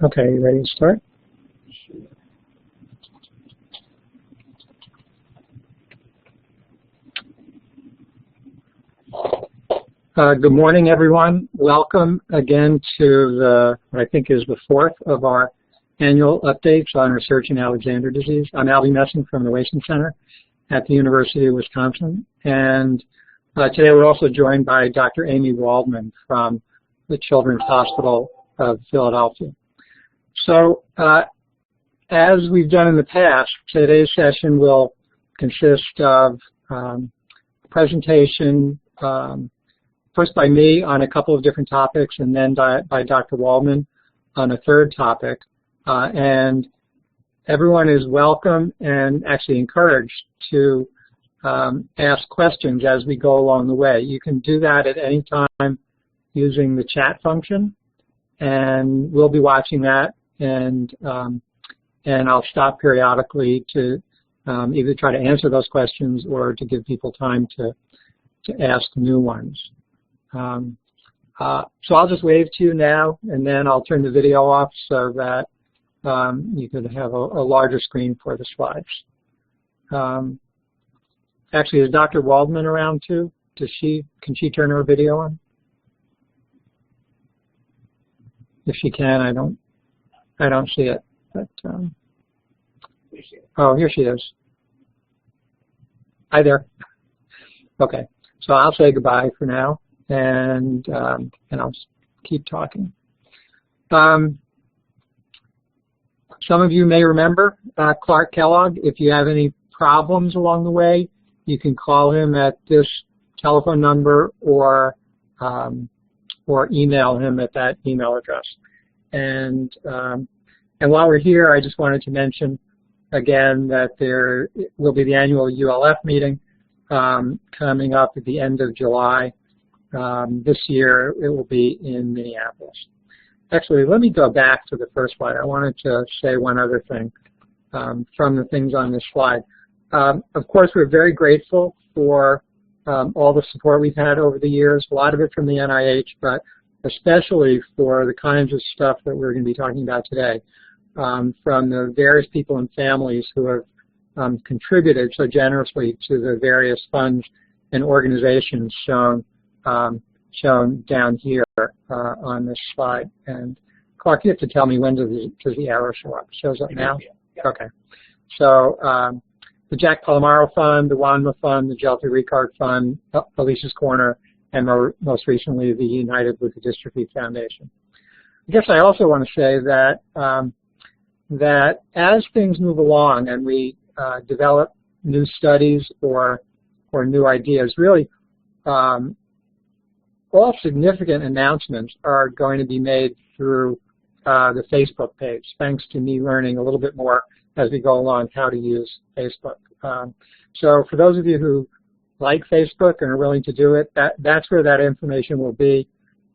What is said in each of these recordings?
Okay, you ready to start? Good morning, everyone. Welcome again to what I think is the fourth of our annual updates on research in Alexander disease. I'm Albie Messing from the Wason Center at the University of Wisconsin, and today we're also joined by Dr. Amy Waldman from the Children's Hospital of Philadelphia. So, as we've done in the past, today's session will consist of a presentation first by me on a couple of different topics, and then by Dr. Waldman on a third topic. And everyone is welcome and actually encouraged to ask questions as we go along the way. You can do that at any time using the chat function, and we'll be watching that, and I'll stop periodically to either try to answer those questions or to give people time to ask new ones. So I'll just wave to you now, and then I'll turn the video off so that you could have a larger screen for the slides. Actually, is Dr. Waldman around too? Can she turn her video on? If she can, I don't see it. But oh, here she is. Hi there. Okay, so I'll say goodbye for now, and I'll keep talking. Some of you may remember Clark Kellogg. If you have any problems along the way, you can call him at this telephone number or email him at that email address. And while we're here, I just wanted to mention again that there will be the annual ULF meeting coming up at the end of July. This year, it will be in Minneapolis. Actually, let me go back to the first slide. I wanted to say one other thing from the things on this slide. Of course, we're very grateful for all the support we've had over the years, a lot of it from the NIH, but especially for the kinds of stuff that we're going to be talking about today, from the various people and families who have contributed so generously to the various funds and organizations shown down here on this slide. And Clark, you have to tell me when does the arrow show up? It shows up now? Yeah. Okay. So the Jack Palomaro Fund, the WANMA Fund, the Jelty Ricard Fund, Elisa's Corner, and most recently the United Leukodystrophy Foundation. I guess I also want to say that that as things move along and we develop new studies or new ideas, really all significant announcements are going to be made through the Facebook page, thanks to me learning a little bit more as we go along how to use Facebook. So for those of you who like Facebook and are willing to do it, that's where that information will be.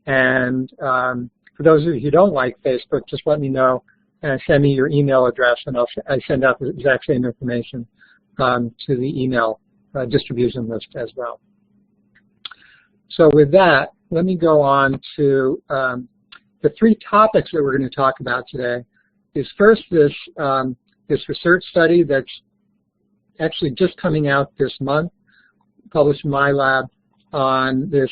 And for those of you who don't like Facebook, just let me know and send me your email address, and I send out the exact same information to the email distribution list as well. So with that, let me go on to the three topics that we're going to talk about today. Is first this research study that's actually just coming out this month, published in my lab, on this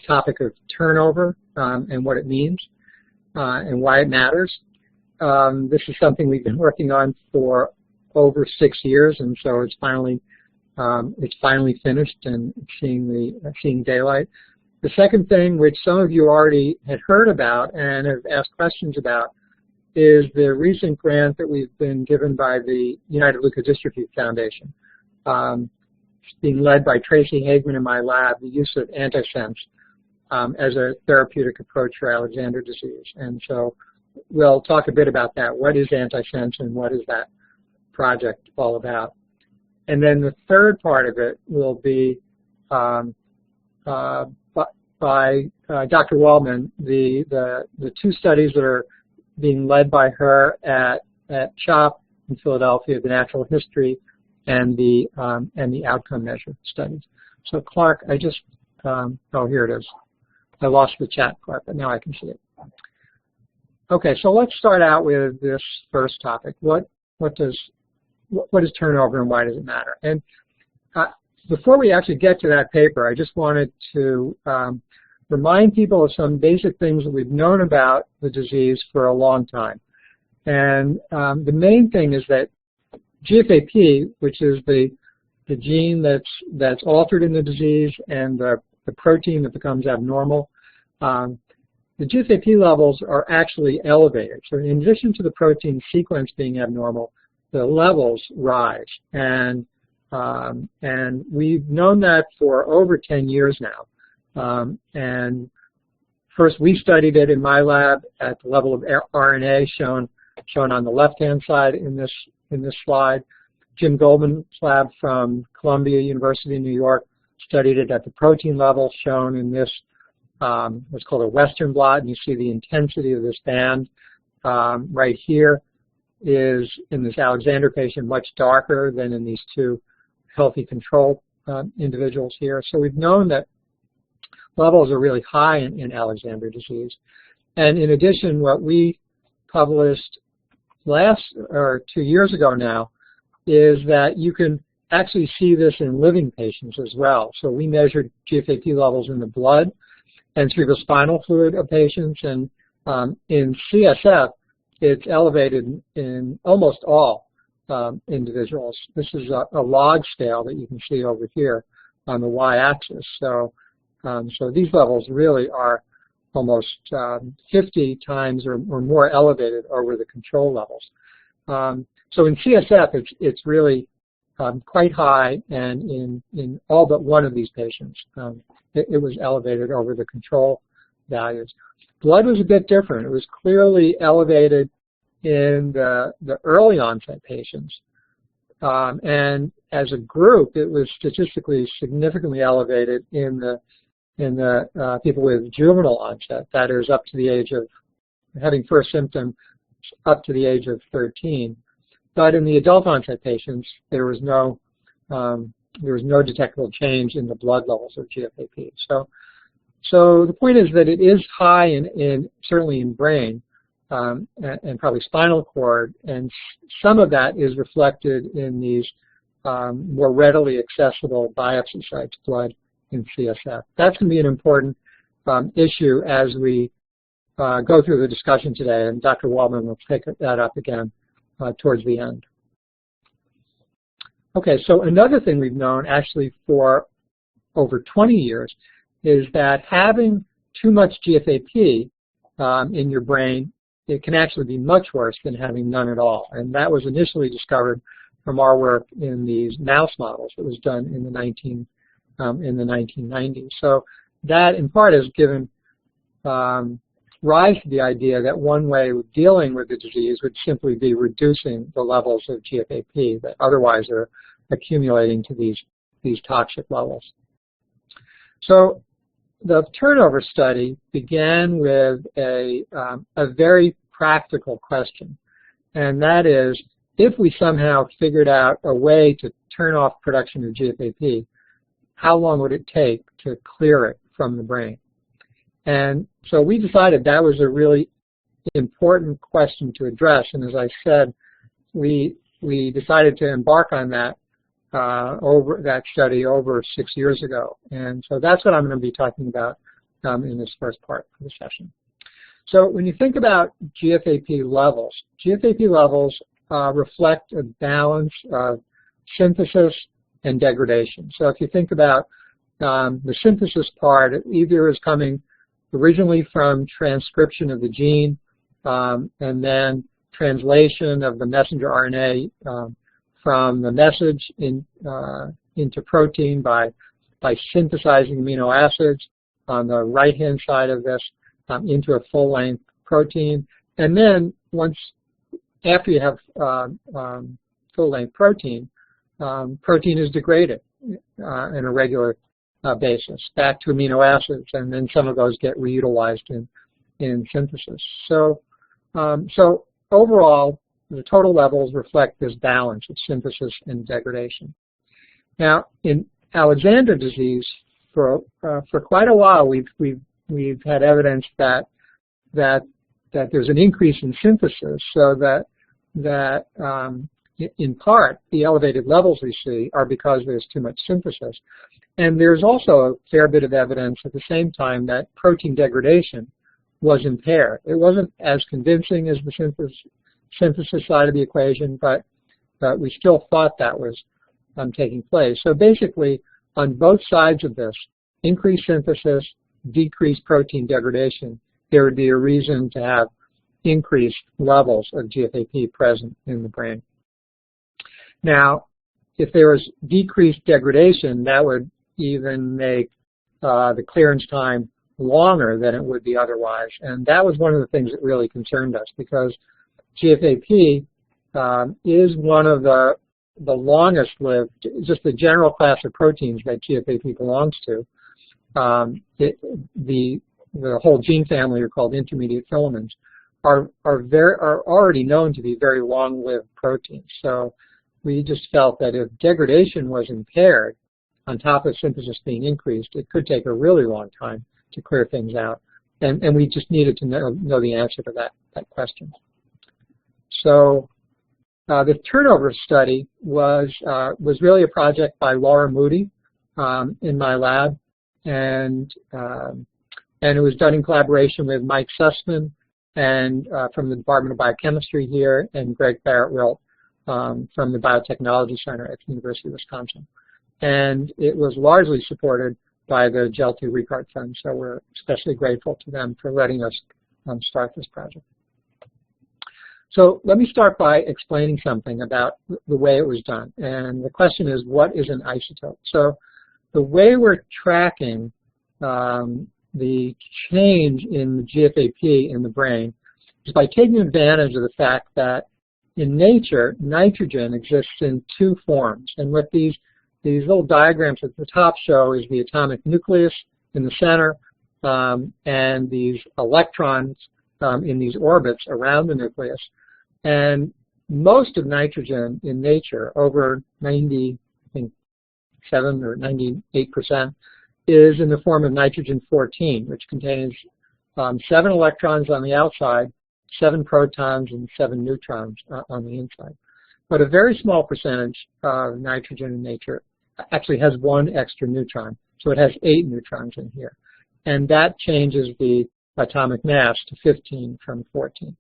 topic of turnover and what it means and why it matters. This is something we've been working on for over 6 years, and so it's finally finished and seeing daylight. The second thing, which some of you already had heard about and have asked questions about, is the recent grant that we've been given by the United Leukodystrophy Foundation. It's being led by Tracy Hageman in my lab, the use of Antisense as a therapeutic approach for Alexander disease. And so we'll talk a bit about that. What is Antisense and what is that project all about? And then the third part of it will be by Dr. Waldman, the two studies that are being led by her at CHOP in Philadelphia, the natural history and the outcome measure studies. So Clark, oh, here it is. I lost the chat part, but now I can see it. Okay, so let's start out with this first topic. What is turnover and why does it matter? And before we actually get to that paper, I just wanted to remind people of some basic things that we've known about the disease for a long time. And the main thing is that GFAP, which is the gene that's altered in the disease and the protein that becomes abnormal, the GFAP levels are actually elevated. So in addition to the protein sequence being abnormal, the levels rise. And we've known that for over 10 years now. And first we studied it in my lab at the level of RNA shown on the left-hand side in this slide. Jim Goldman's lab from Columbia University in New York studied it at the protein level shown in this what's called a Western blot, and you see the intensity of this band right here is in this Alexander patient much darker than in these two healthy control individuals here. So we've known that levels are really high in Alexander disease. And in addition, what we published 2 years ago now is that you can actually see this in living patients as well. So we measured GFAP levels in the blood and cerebrospinal fluid of patients, and in CSF, it's elevated in almost all individuals. This is a log scale that you can see over here on the y-axis. So these levels really are almost 50 times or more elevated over the control levels. So in CSF, it's really quite high, and in all but one of these patients, it was elevated over the control values. Blood was a bit different. It was clearly elevated in the early onset patients. And as a group, it was statistically significantly elevated in the people with juvenile onset, that is up to the age of having first symptom up to the age of 13. But in the adult onset patients, there was no detectable change in the blood levels of GFAP. So the point is that it is high in certainly in brain and probably spinal cord, and some of that is reflected in these more readily accessible biopsy sites, blood in CSF. That's going to be an important issue as we go through the discussion today, and Dr. Waldman will take that up again towards the end. Okay, so another thing we've known actually for over 20 years is that having too much GFAP in your brain, it can actually be much worse than having none at all. And that was initially discovered from our work in these mouse models. It was done in the 1990s. So that in part has given rise to the idea that one way of dealing with the disease would simply be reducing the levels of GFAP that otherwise are accumulating to these toxic levels. So the turnover study began with a very practical question, and that is, if we somehow figured out a way to turn off production of GFAP, how long would it take to clear it from the brain? And so we decided that was a really important question to address, and as I said, we decided to embark on that study over 6 years ago. And so that's what I'm going to be talking about in this first part of the session. So when you think about GFAP levels reflect a balance of synthesis and degradation. So if you think about the synthesis part, it either is coming originally from transcription of the gene and then translation of the messenger RNA from the message into protein by synthesizing amino acids on the right-hand side of this into a full-length protein. And then after you have full-length protein, protein is degraded on a regular basis back to amino acids, and then some of those get reutilized in synthesis. So overall, the total levels reflect this balance of synthesis and degradation. Now, in Alexander disease, for quite a while, we've had evidence that there's an increase in synthesis, so that in part the elevated levels we see are because there's too much synthesis. And there's also a fair bit of evidence at the same time that protein degradation was impaired. It wasn't as convincing as the synthesis side of the equation, but we still thought that was taking place. So basically, on both sides of this, increased synthesis, decreased protein degradation, there would be a reason to have increased levels of GFAP present in the brain. Now, if there was decreased degradation, that would even make the clearance time longer than it would be otherwise. And that was one of the things that really concerned us, because GFAP is one of the longest lived, just the general class of proteins that GFAP belongs to. The whole gene family are called intermediate filaments, are already known to be very long-lived proteins. So we just felt that if degradation was impaired on top of synthesis being increased, it could take a really long time to clear things out. And we just needed to know the answer to that question. So the turnover study was really a project by Laura Moody in my lab, and it was done in collaboration with Mike Sussman and from the Department of Biochemistry here, and Greg Barrett-Wilt from the Biotechnology Center at the University of Wisconsin. And it was largely supported by the Gel2 Ricard Fund, so we're especially grateful to them for letting us start this project. So let me start by explaining something about the way it was done. And the question is, what is an isotope? So the way we're tracking the change in the GFAP in the brain is by taking advantage of the fact that in nature, nitrogen exists in two forms. And what these little diagrams at the top show is the atomic nucleus in the center and these electrons in these orbits around the nucleus. And most of nitrogen in nature, over 97 or 98%, is in the form of nitrogen-14, which contains 7 electrons on the outside, 7 protons, and 7 neutrons on the inside. But a very small percentage of nitrogen in nature actually has 1 extra neutron, so it has 8 neutrons in here. And that changes the atomic mass to 15 from 14.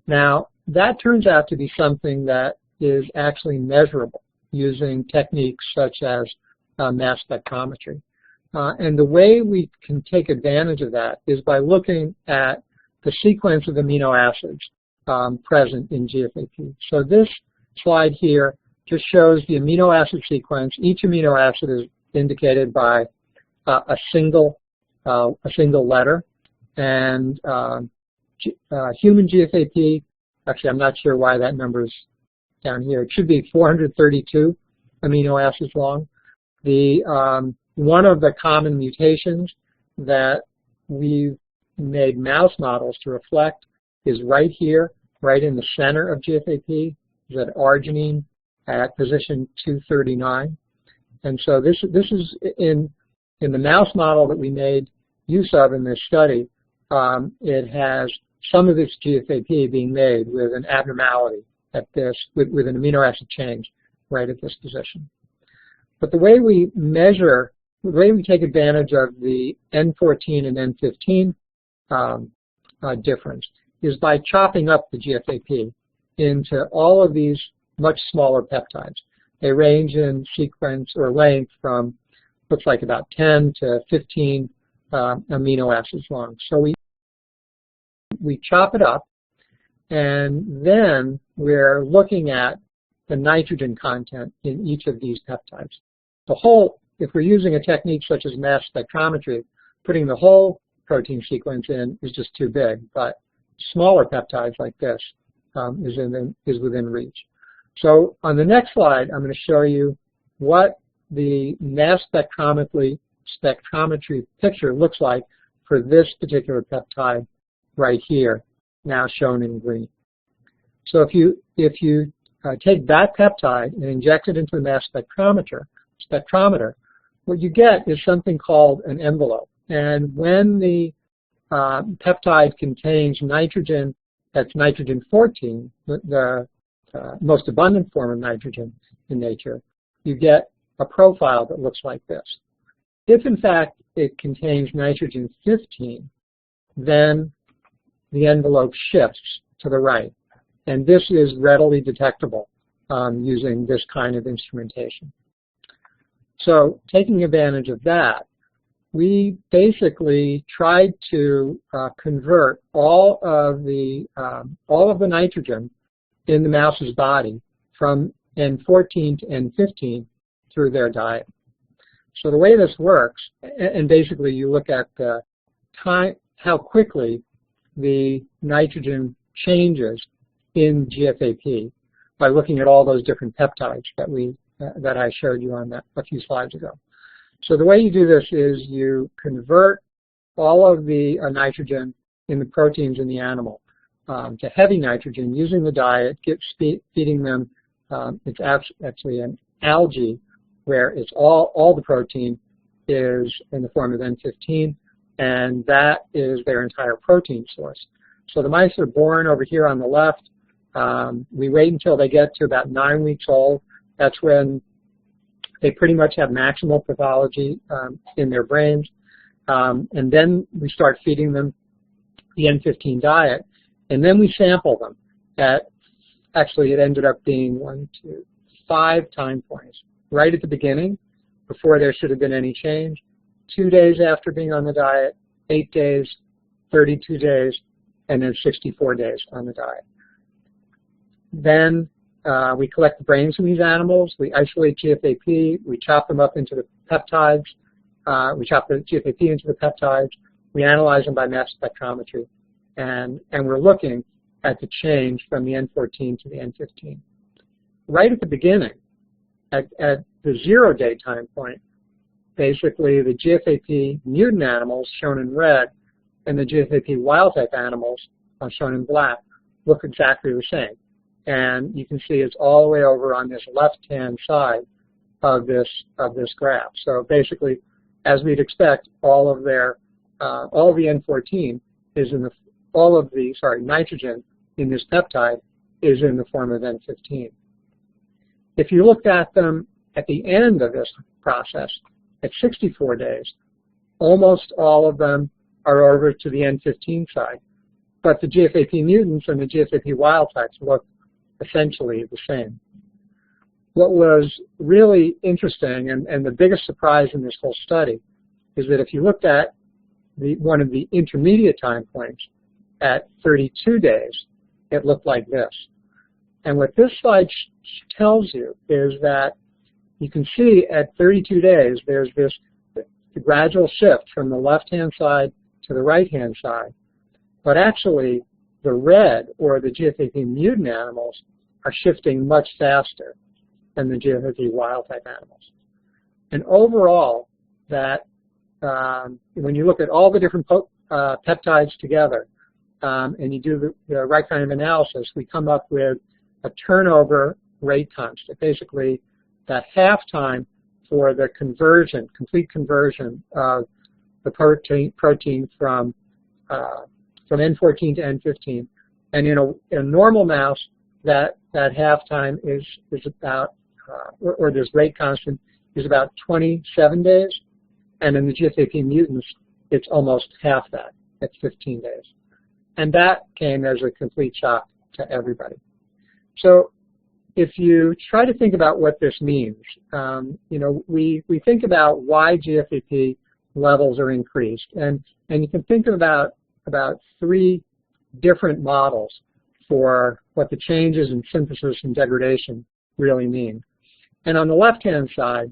Now, that turns out to be something that is actually measurable using techniques such as mass spectrometry. And the way we can take advantage of that is by looking at the sequence of amino acids present in GFAP. So this slide here just shows the amino acid sequence. Each amino acid is indicated by a single letter. And human GFAP, actually I'm not sure why that number's down here. It should be 432 amino acids long. One of the common mutations that we've made mouse models to reflect is right here, right in the center of GFAP, is that arginine at position 239. And so this is in the mouse model that we made use of in this study. It has some of this GFAP being made with an abnormality at this, with an amino acid change right at this position. But the way we measure, the way we take advantage of the N14 and N15 difference is by chopping up the GFAP into all of these much smaller peptides. They range in sequence or length from, looks like about 10 to 15 amino acids long. So we chop it up, and then we're looking at the nitrogen content in each of these peptides. The whole, if we're using a technique such as mass spectrometry, putting the whole protein sequence in is just too big, but smaller peptides like this is within reach. So on the next slide, I'm going to show you what the mass spectrometry picture looks like for this particular peptide right here, now shown in green. So if you take that peptide and inject it into the mass spectrometer, what you get is something called an envelope. And when the peptide contains nitrogen, that's nitrogen 14, the most abundant form of nitrogen in nature, you get a profile that looks like this. If in fact it contains nitrogen 15, then the envelope shifts to the right. And this is readily detectable using this kind of instrumentation. So taking advantage of that, we basically tried to convert all of the nitrogen in the mouse's body from N14 to N15 through their diet. So the way this works, and basically you look at the time, how quickly the nitrogen changes in GFAP by looking at all those different peptides that I showed you on a few slides ago. So the way you do this is you convert all of the nitrogen in the proteins in the animal to heavy nitrogen using the diet, feeding them. It's actually an algae where it's all the protein is in the form of N15, and that is their entire protein source. So the mice are born over here on the left. We wait until they get to about 9 weeks old. That's when they pretty much have maximal pathology in their brains. And then we start feeding them the N15 diet. And then we sample them actually it ended up being 5 time points. Right at the beginning, before there should have been any change, 2 days after being on the diet, 8 days, 32 days, and then 64 days on the diet. Then we collect the brains from these animals, we isolate GFAP, we chop them up into the peptides, we chop the GFAP into the peptides, we analyze them by mass spectrometry, and we're looking at the change from the N14 to the N15. Right at the beginning, at the 0-day time point, basically the GFAP mutant animals, shown in red, and the GFAP wild-type animals, shown in black, look exactly the same. And you can see it's all the way over on this left-hand side of this graph. So basically, as we'd expect, all of the N14 is in nitrogen in this peptide is in the form of N15. If you looked at them at the end of this process, at 64 days, almost all of them are over to the N15 side. But the GFAP mutants and the GFAP wild types look essentially the same. What was really interesting and the biggest surprise in this whole study is that if you looked at one of the intermediate time points at 32 days, it looked like this. And what this slide tells you is that you can see at 32 days there's this gradual shift from the left-hand side to the right-hand side. But actually, the red, or the GFAP mutant animals, are shifting much faster than the GFAP wild-type animals. And overall, that when you look at all the different peptides together and you do the right kind of analysis, we come up with a turnover rate constant, basically that half time for the conversion, complete conversion of the protein from N14 to N15. And in a normal mouse, that half time is about, or this rate constant is about 27 days. And in the GFAP mutants, it's almost half that, at 15 days. And that came as a complete shock to everybody. So if you try to think about what this means, we think about why GFAP levels are increased. And you can think about 3 different models for what the changes in synthesis and degradation really mean. And on the left-hand side,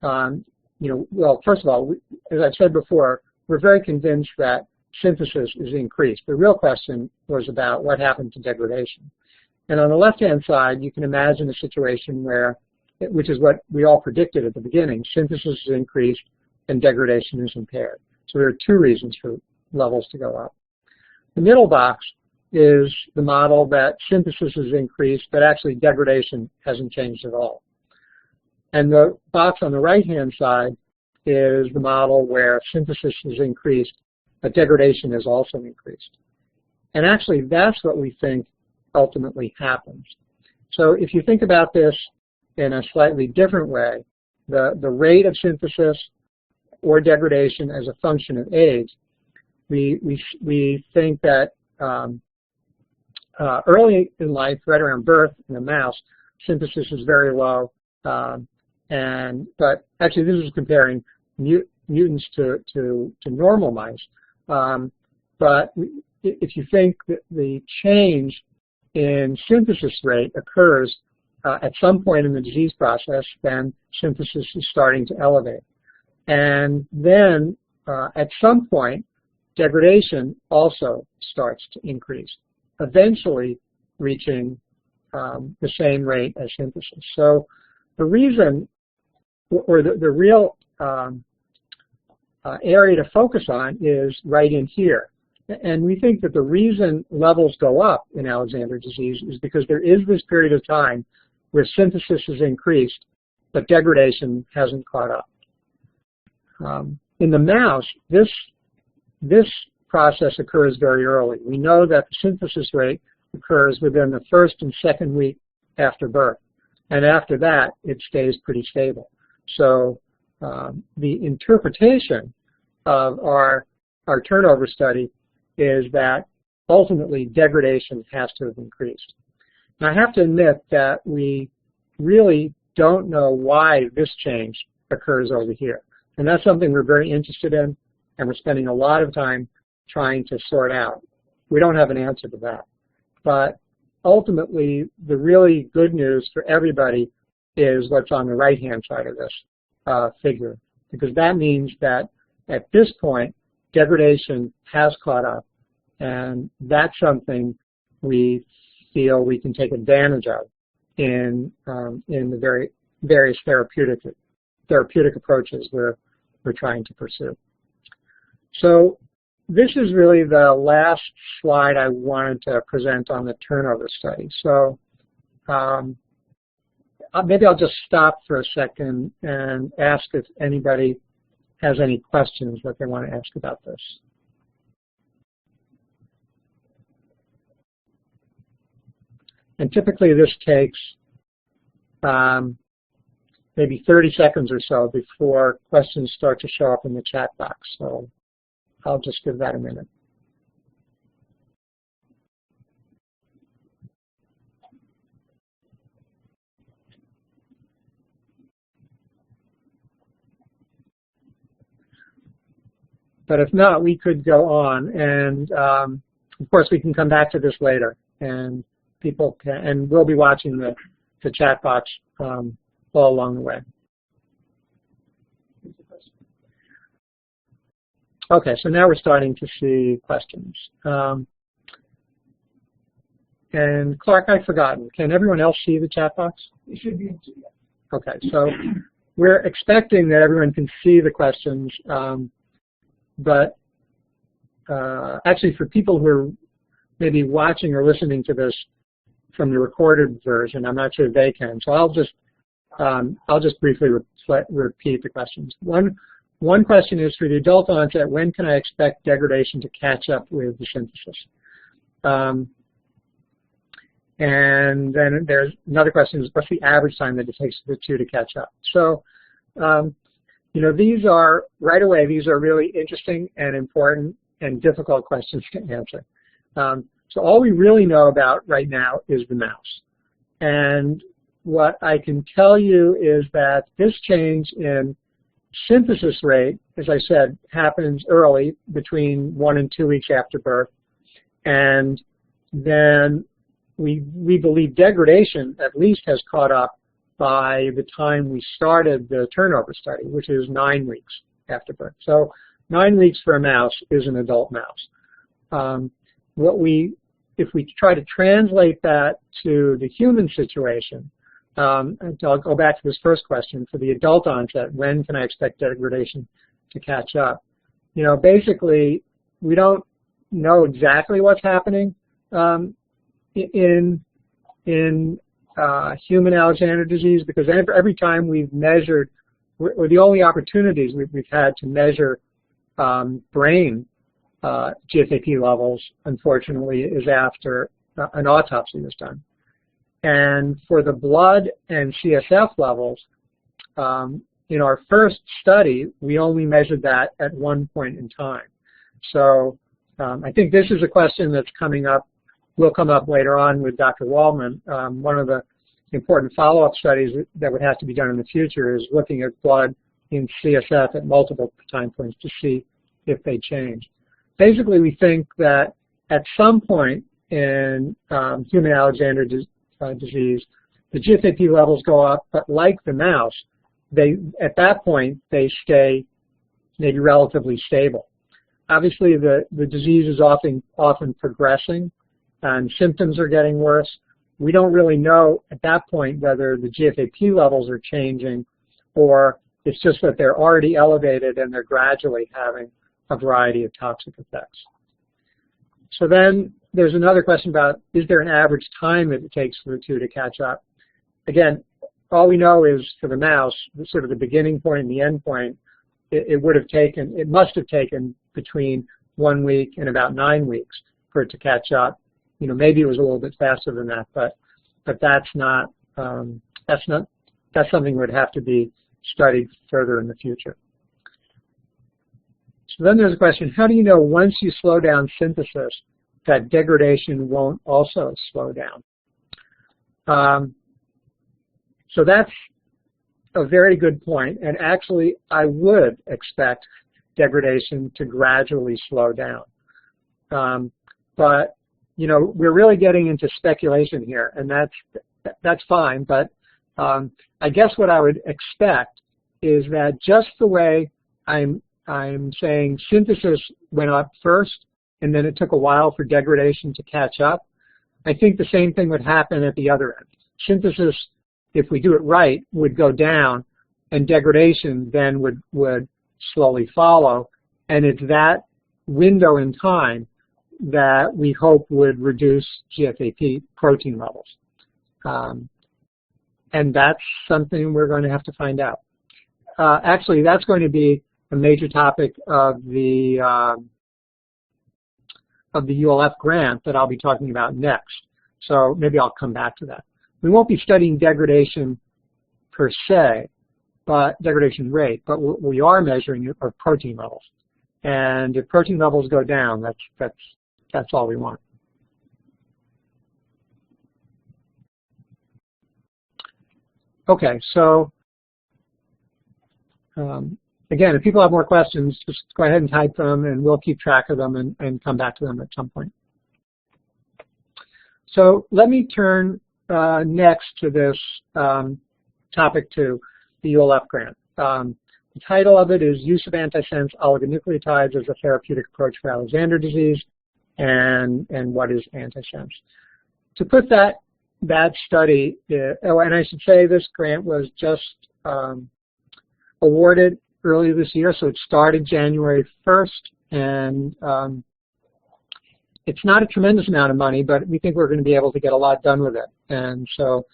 well, first of all, as I've said before, we're very convinced that synthesis is increased. The real question was about what happened to degradation. And on the left-hand side, you can imagine a situation where, which is what we all predicted at the beginning, synthesis is increased and degradation is impaired. So there are 2 reasons for levels to go up. The middle box is the model that synthesis is increased, but actually degradation hasn't changed at all. And the box on the right-hand side is the model where synthesis is increased but degradation has also increased. And actually, that's what we think ultimately happens. So if you think about this in a slightly different way, the rate of synthesis or degradation as a function of age, we think that early in life, right around birth in a mouse, synthesis is very low. But actually, this is comparing mutants to normal mice. But if you think that the change in synthesis rate occurs at some point in the disease process, then synthesis is starting to elevate. And then at some point, degradation also starts to increase, eventually reaching the same rate as synthesis. So the reason, or the real area to focus on is right in here. And we think that the reason levels go up in Alexander disease is because there is this period of time where synthesis has increased, but degradation hasn't caught up. In the mouse, this process occurs very early. We know that the synthesis rate occurs within the first and second week after birth. And after that, it stays pretty stable. So the interpretation of our turnover study is that ultimately degradation has to have increased. And I have to admit that we really don't know why this change occurs over here. And that's something we're very interested in, and we're spending a lot of time trying to sort out. We don't have an answer to that. But ultimately, the really good news for everybody is what's on the right-hand side of this figure, because that means that at this point, degradation has caught up, and that's something we feel we can take advantage of in the various therapeutic approaches we're trying to pursue. So this is really the last slide I wanted to present on the turnover study. So maybe I'll just stop for a second and ask if anybody has any questions that they want to ask about this. And typically this takes maybe 30 seconds or so before questions start to show up in the chat box. So I'll just give that a minute. But if not, we could go on, and of course we can come back to this later, and people can, and we'll be watching the chat box all along the way. Okay, so now we're starting to see questions. And Clark, I've forgotten. Can everyone else see the chat box? It should be. Okay, so we're expecting that everyone can see the questions. But actually, for people who are maybe watching or listening to this from the recorded version, I'm not sure they can. So I'll just briefly repeat the questions. One question is, for the adult onset, when can I expect degradation to catch up with the synthesis? And then there's another question: is what's the average time that it takes the two to catch up? So. You know, these are, right away, these are really interesting and important and difficult questions to answer. So all we really know about right now is the mouse. And what I can tell you is that this change in synthesis rate, as I said, happens early, between 1 and 2 weeks after birth. And then we believe degradation at least has caught up by the time we started the turnover study, which is 9 weeks after birth. So 9 weeks for a mouse is an adult mouse. If we try to translate that to the human situation, and I'll go back to this first question, for the adult onset, when can I expect degradation to catch up? You know, basically, we don't know exactly what's happening in human Alexander disease, because every time we've measured, or the only opportunities we've had to measure brain GFAP levels, unfortunately, is after an autopsy was done. And for the blood and CSF levels, in our first study, we only measured that at one point in time. So I think this is a question that's coming up, will come up later on with Dr. Waldman. One of the important follow-up studies that would have to be done in the future is looking at blood in CSF at multiple time points to see if they change. Basically, we think that at some point in human Alexander disease, the GFAP levels go up, but like the mouse, at that point, they stay maybe relatively stable. Obviously, the disease is often progressing, and symptoms are getting worse. We don't really know at that point whether the GFAP levels are changing or it's just that they're already elevated and they're gradually having a variety of toxic effects. So then there's another question about, is there an average time that it takes for the two to catch up? Again, all we know is for the mouse, sort of the beginning point and the end point, it must have taken between 1 week and about 9 weeks for it to catch up. You know, maybe it was a little bit faster than that, but that's something that would have to be studied further in the future. So then there's a question, how do you know once you slow down synthesis that degradation won't also slow down? So that's a very good point, and actually I would expect degradation to gradually slow down. But you know, we're really getting into speculation here, and that's fine, but I guess what I would expect is that just the way I'm saying synthesis went up first and then it took a while for degradation to catch up, I think the same thing would happen at the other end. Synthesis, if we do it right, would go down, and degradation then would slowly follow, and it's that window in time that we hope would reduce GFAP protein levels. And that's something we're going to have to find out. Actually, that's going to be a major topic of the ULF grant that I'll be talking about next. So maybe I'll come back to that. We won't be studying degradation per se, but degradation rate, but what we are measuring are protein levels. And if protein levels go down, that's all we want. Okay, so again, if people have more questions, just go ahead and type them, and we'll keep track of them and come back to them at some point. So let me turn next to this topic 2, the ULF grant. The title of it is Use of Antisense Oligonucleotides as a Therapeutic Approach for Alexander Disease, and what is Antisense. To put that study, oh, and I should say this grant was just awarded earlier this year, so it started January 1st, and it's not a tremendous amount of money, but we think we're going to be able to get a lot done with it. And so,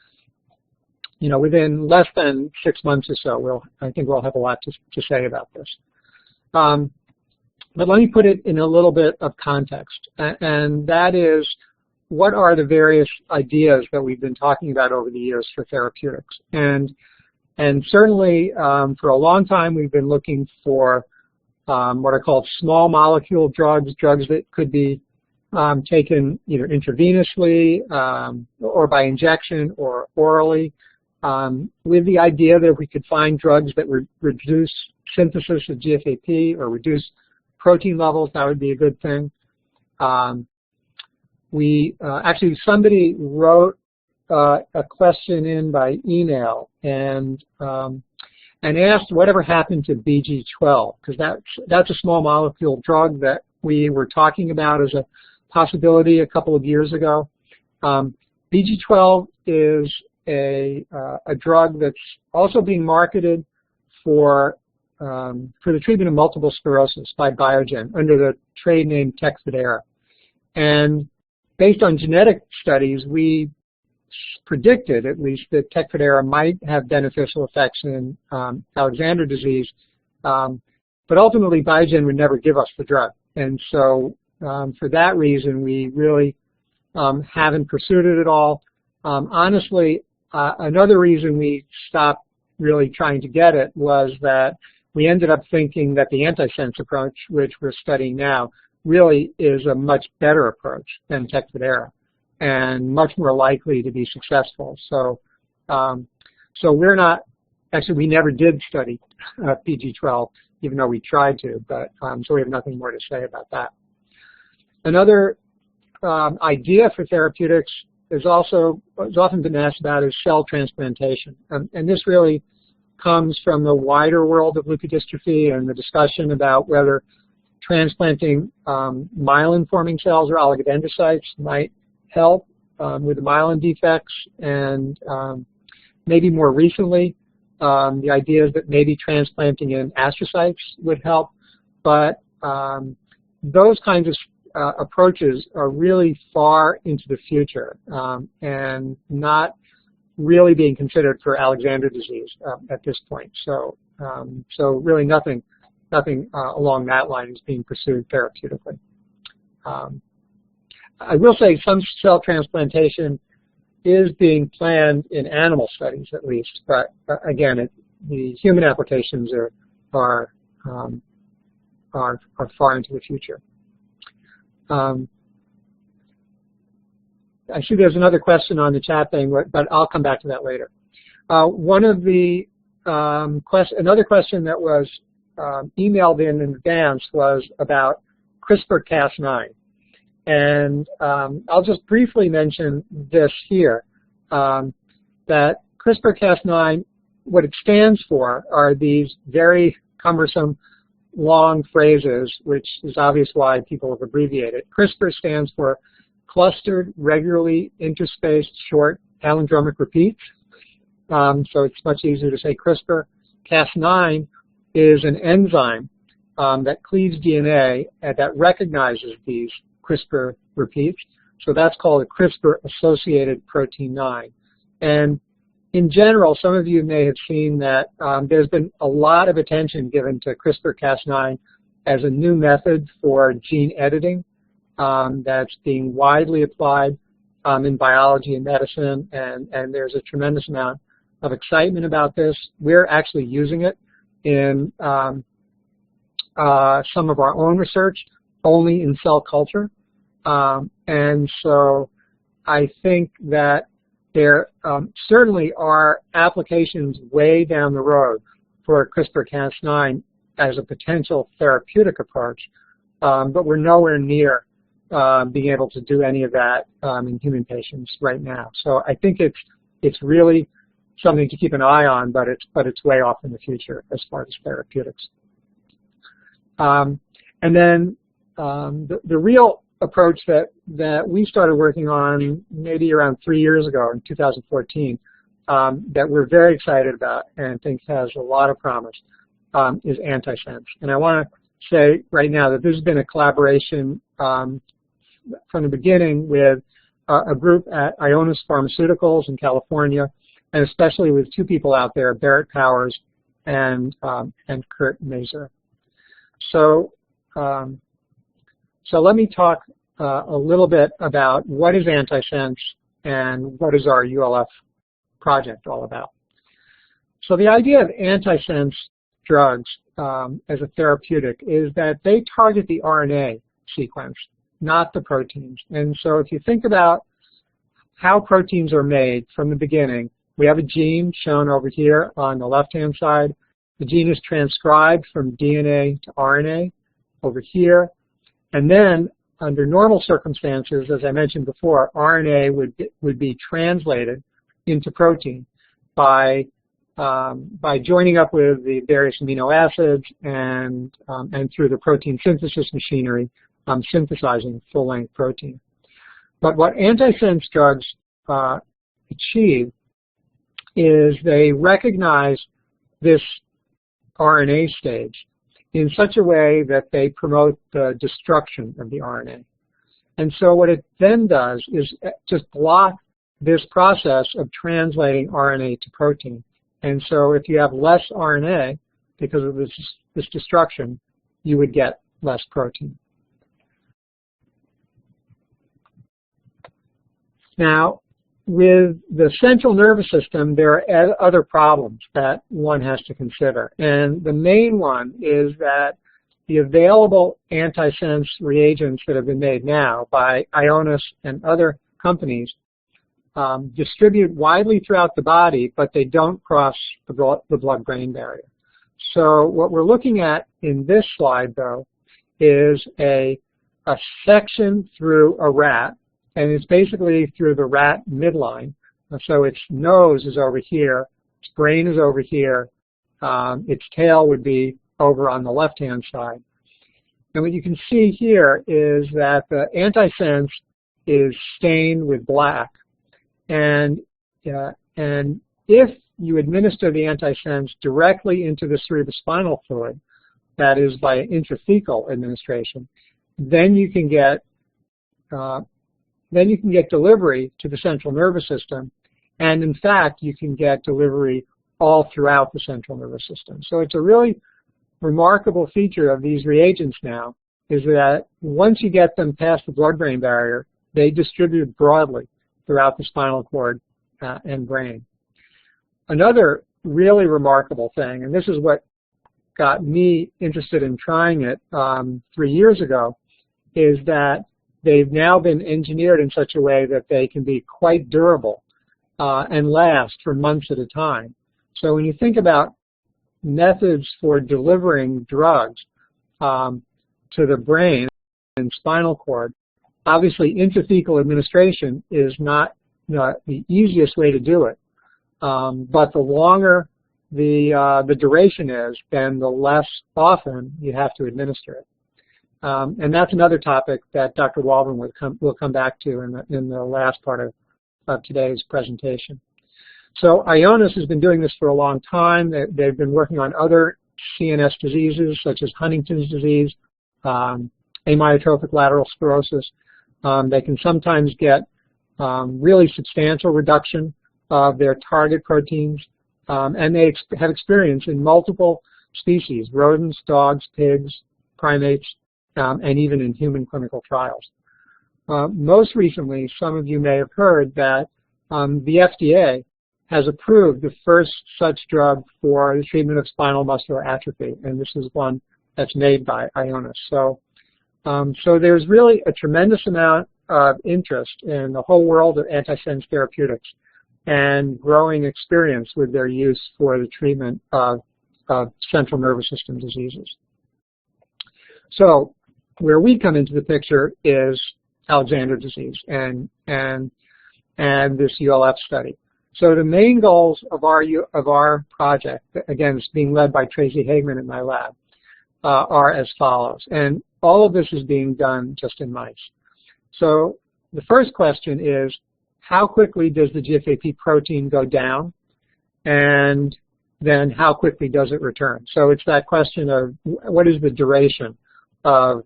you know, within less than 6 months or so, I think we'll have a lot to say about this. But let me put it in a little bit of context, and that is, what are the various ideas that we've been talking about over the years for therapeutics? And certainly, for a long time, we've been looking for what are called small molecule drugs that could be taken either intravenously or by injection or orally, with the idea that if we could find drugs that would reduce synthesis of GFAP or reduce protein levels, that would be a good thing. Actually, somebody wrote a question in by email and asked whatever happened to BG12, because that's a small molecule drug that we were talking about as a possibility a couple of years ago. BG12 is a drug that's also being marketed for the treatment of multiple sclerosis by Biogen under the trade name Tecfidera. And based on genetic studies, we predicted at least that Tecfidera might have beneficial effects in Alexander disease, but ultimately Biogen would never give us the drug. And so for that reason, we really haven't pursued it at all. Honestly, another reason we stopped really trying to get it was that we ended up thinking that the antisense approach, which we're studying now, really is a much better approach than Tecfidera and much more likely to be successful. So, so we're not, actually we never did study PG12, even though we tried to, but so we have nothing more to say about that. Another idea for therapeutics is often been asked about is cell transplantation. And this really comes from the wider world of leukodystrophy and the discussion about whether transplanting myelin-forming cells or oligodendrocytes might help with the myelin defects. And maybe more recently, the idea is that maybe transplanting in astrocytes would help. But those kinds of approaches are really far into the future and not really being considered for Alexander disease at this point. So, so really nothing along that line is being pursued therapeutically. I will say some cell transplantation is being planned in animal studies at least, but again, the human applications are far into the future. I see there's another question on the chat thing, but I'll come back to that later. One of the another question that was emailed in advance was about CRISPR-Cas9, and I'll just briefly mention this here. That CRISPR-Cas9, what it stands for are these very cumbersome long phrases, which is obvious why people have abbreviated. CRISPR stands for Clustered Regularly Interspaced Short Palindromic Repeats. So it's much easier to say CRISPR. Cas9 is an enzyme that cleaves DNA and that recognizes these CRISPR repeats. So that's called a CRISPR-associated protein 9. And in general, some of you may have seen that there's been a lot of attention given to CRISPR-Cas9 as a new method for gene editing that's being widely applied in biology and medicine, and there's a tremendous amount of excitement about this. We're actually using it in some of our own research, only in cell culture. And so I think that there certainly are applications way down the road for CRISPR-Cas9 as a potential therapeutic approach, but we're nowhere near being able to do any of that in human patients right now. So I think it's really something to keep an eye on, but it's way off in the future as far as therapeutics. And then the real approach that we started working on maybe around 3 years ago in 2014 that we're very excited about and think has a lot of promise is Antisense. And I want to say right now that this has been a collaboration from the beginning with a group at Ionis Pharmaceuticals in California, and especially with two people out there, Barrett Powers and Kurt Mazer. So let me talk a little bit about what is Antisense and what is our ULF project all about. So the idea of antisense drugs as a therapeutic is that they target the RNA sequence, not the proteins. And so if you think about how proteins are made from the beginning, we have a gene shown over here on the left-hand side. The gene is transcribed from DNA to RNA over here. And then, under normal circumstances, as I mentioned before, RNA would be translated into protein by joining up with the various amino acids and through the protein synthesis machinery, synthesizing full-length protein. But what antisense drugs achieve is they recognize this RNA stage in such a way that they promote the destruction of the RNA. And so what it then does is just block this process of translating RNA to protein. And so if you have less RNA, because of this destruction, you would get less protein. Now, with the central nervous system, there are other problems that one has to consider. And the main one is that the available antisense reagents that have been made now by Ionis and other companies distribute widely throughout the body, but they don't cross the blood-brain barrier. So what we're looking at in this slide, though, is a section through a rat, and it's basically through the rat midline. So its nose is over here, its brain is over here, its tail would be over on the left-hand side. And what you can see here is that the antisense is stained with black. And if you administer the antisense directly into the cerebrospinal fluid, that is by intrathecal administration, then you can get delivery to the central nervous system, and in fact, you can get delivery all throughout the central nervous system. So it's a really remarkable feature of these reagents now, is that once you get them past the blood-brain barrier, they distribute broadly throughout the spinal cord and brain. Another really remarkable thing, and this is what got me interested in trying it 3 years ago, is that they've now been engineered in such a way that they can be quite durable and last for months at a time. So when you think about methods for delivering drugs to the brain and spinal cord, obviously intrathecal administration is not the easiest way to do it. But the longer the duration is, then the less often you have to administer it. And that's another topic that Dr. Waldron will come back to in the last part of today's presentation. So Ionis has been doing this for a long time. They've been working on other CNS diseases such as Huntington's disease, amyotrophic lateral sclerosis. They can sometimes get really substantial reduction of their target proteins, and they have experience in multiple species, rodents, dogs, pigs, primates, and even in human clinical trials. Most recently, some of you may have heard that the FDA has approved the first such drug for the treatment of spinal muscular atrophy, and this is one that's made by Ionis. So there's really a tremendous amount of interest in the whole world of antisense therapeutics and growing experience with their use for the treatment of central nervous system diseases. So where we come into the picture is Alexander disease and this ULF study. So the main goals of our project, again, it's being led by Tracy Hagman in my lab, are as follows. And all of this is being done just in mice. So the first question is, how quickly does the GFAP protein go down? And then how quickly does it return? So it's that question of what is the duration of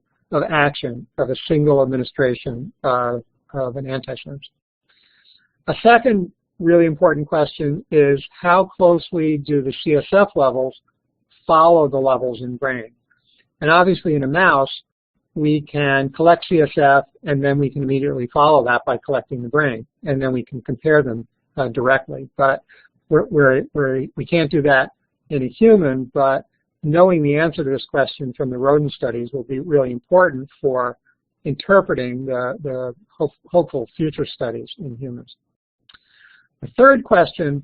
action of a single administration of an antisense. A second really important question is how closely do the CSF levels follow the levels in brain? And obviously in a mouse, we can collect CSF and then we can immediately follow that by collecting the brain, and then we can compare them directly. But we can't do that in a human, but knowing the answer to this question from the rodent studies will be really important for interpreting the hopeful future studies in humans. The third question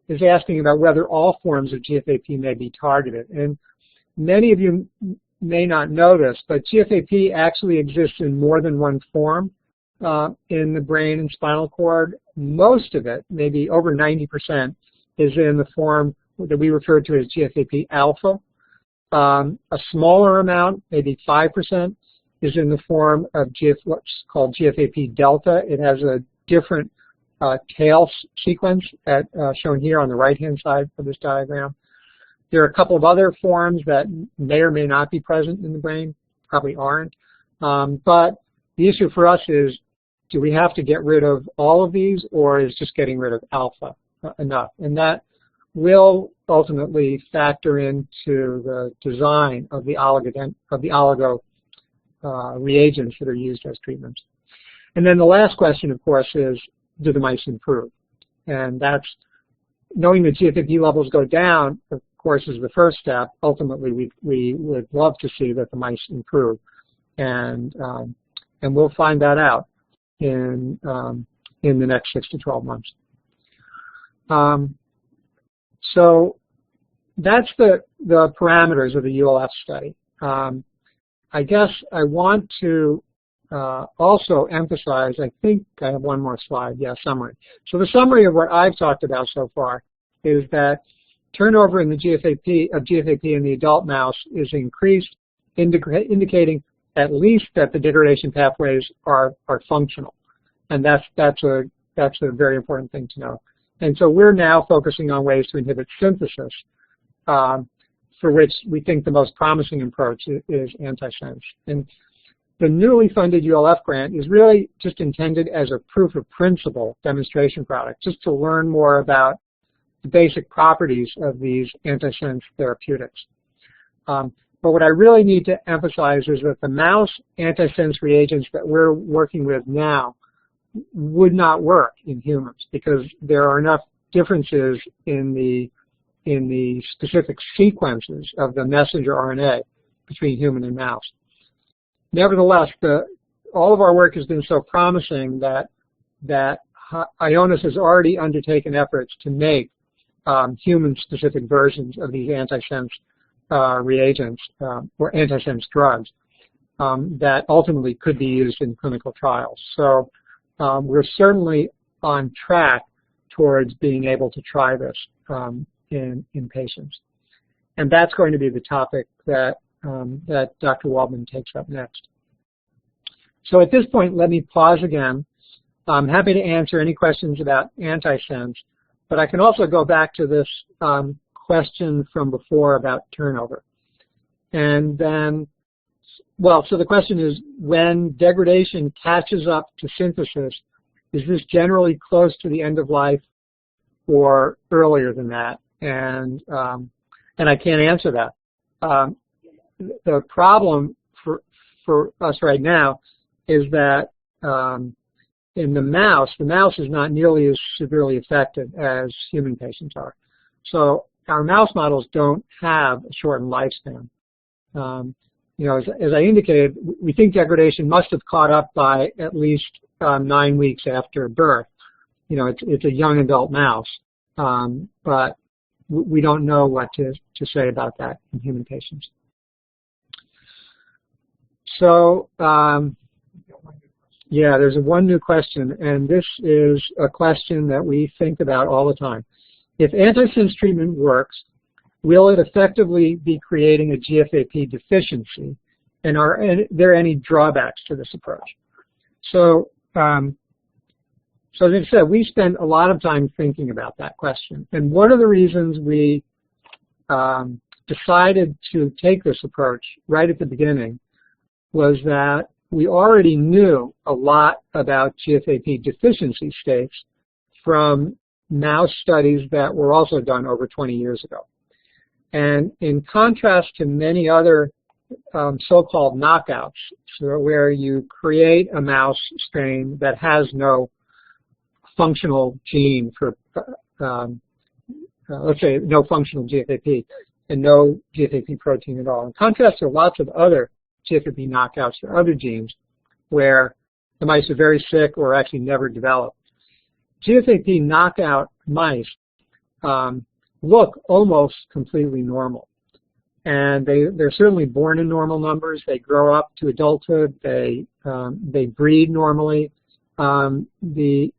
is asking about whether all forms of GFAP may be targeted. And many of you may not know this, but GFAP actually exists in more than one form in the brain and spinal cord. Most of it, maybe over 90%, is in the form that we refer to as GFAP alpha. A smaller amount, maybe 5%, is in the form of what's called GFAP delta. It has a different tail sequence shown here on the right-hand side of this diagram. There are a couple of other forms that may or may not be present in the brain, probably aren't. But the issue for us is, do we have to get rid of all of these, or is just getting rid of alpha enough? And that will ultimately factor into the design of the oligo reagents that are used as treatments. And then the last question, of course, is do the mice improve? And that's knowing that GFAP levels go down, of course, is the first step. Ultimately, we would love to see that the mice improve, and we'll find that out in the next 6 to 12 months. So that's the parameters of the ULF study. I guess I want to also emphasize, I think I have one more slide, summary. So the summary of what I've talked about so far is that turnover in the GFAP in the adult mouse is increased, indicating at least that the degradation pathways are functional, and that's a very important thing to know. And so we're now focusing on ways to inhibit synthesis, for which we think the most promising approach is antisense. And the newly funded ULF grant is really just intended as a proof of principle demonstration product, just to learn more about the basic properties of these antisense therapeutics. But what I really need to emphasize is that the mouse antisense reagents that we're working with now would not work in humans because there are enough differences in the specific sequences of the messenger RNA between human and mouse. Nevertheless, all of our work has been so promising that Ionis has already undertaken efforts to make human-specific versions of these antisense reagents or antisense drugs that ultimately could be used in clinical trials. So we're certainly on track towards being able to try this in patients. And that's going to be the topic that Dr. Waldman takes up next. So at this point, let me pause again. I'm happy to answer any questions about antisense, but I can also go back to this question from before about turnover. And then, well, so the question is, when degradation catches up to synthesis, is this generally close to the end of life or earlier than that? And I can't answer that. The problem for us right now is that in the mouse is not nearly as severely affected as human patients are. So our mouse models don't have a shortened lifespan. You know, as I indicated, we think degradation must have caught up by at least 9 weeks after birth. You know, it's a young adult mouse, but we don't know what to say about that in human patients. So, yeah, there's one new question, and this is a question that we think about all the time. If antisense treatment works, will it effectively be creating a GFAP deficiency, and are there any drawbacks to this approach? So, so as I said, we spent a lot of time thinking about that question, and one of the reasons we decided to take this approach right at the beginning was that we already knew a lot about GFAP deficiency states from mouse studies that were also done over 20 years ago. And in contrast to many other so-called knockouts, so where you create a mouse strain that has no functional gene for, let's say, no functional GFAP and no GFAP protein at all. In contrast to lots of other GFAP knockouts or other genes where the mice are very sick or actually never develop, GFAP knockout mice look almost completely normal. And they're certainly born in normal numbers. They grow up to adulthood. They breed normally. They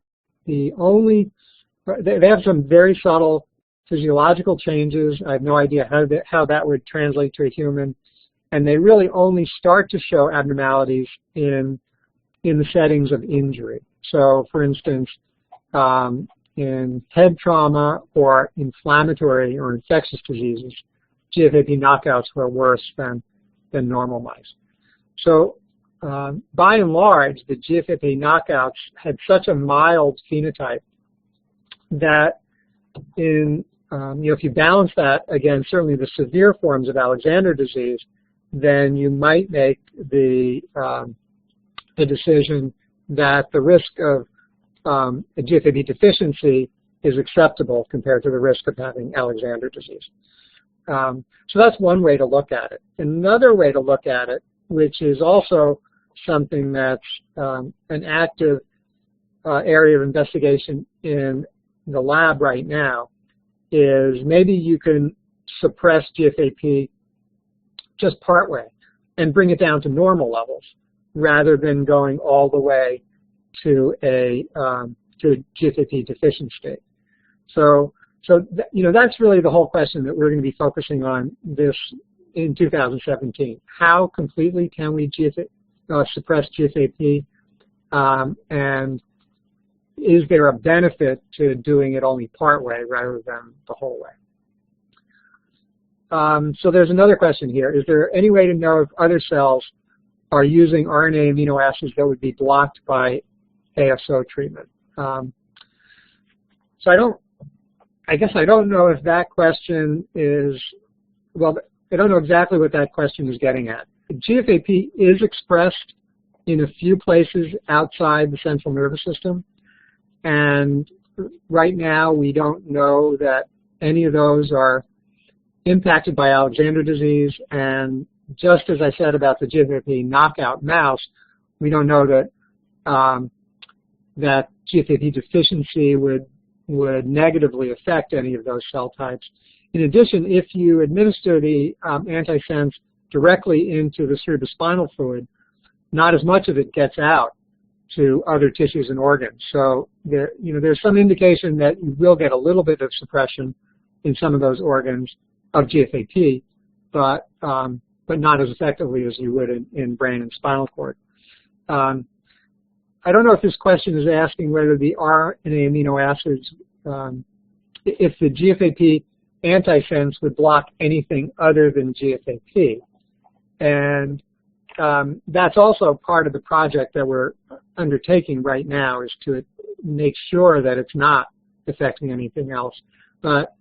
have some very subtle physiological changes. I have no idea how that would translate to a human. And they really only start to show abnormalities in the settings of injury. So, for instance, in head trauma or inflammatory or infectious diseases, GFAP knockouts were worse than normal mice. So, by and large, the GFAP knockouts had such a mild phenotype that if you balance that against certainly the severe forms of Alexander disease, then you might make the decision that the risk of a GFAP deficiency is acceptable compared to the risk of having Alexander disease. So that's one way to look at it. Another way to look at it, which is also something that's an active area of investigation in the lab right now, is maybe you can suppress GFAP just partway and bring it down to normal levels rather than going all the way to a GFAP deficient state. So that's really the whole question that we're going to be focusing on this in 2017. How completely can we suppress GFAP, and is there a benefit to doing it only part way rather than the whole way? So there's another question here. Is there any way to know if other cells are using RNA amino acids that would be blocked by ASO treatment? So I guess I don't know if that question is, well, I don't know exactly what that question is getting at. GFAP is expressed in a few places outside the central nervous system, and right now we don't know that any of those are impacted by Alexander disease, and just as I said about the GFAP knockout mouse, we don't know that that GFAP deficiency would negatively affect any of those cell types. In addition, if you administer the antisense directly into the cerebrospinal fluid, not as much of it gets out to other tissues and organs. So there's some indication that you will get a little bit of suppression in some of those organs of GFAP, but not as effectively as you would in brain and spinal cord. I don't know if this question is asking whether the RNA amino acids, if the GFAP antisense would block anything other than GFAP. And that's also part of the project that we're undertaking right now, is to make sure that it's not affecting anything else. But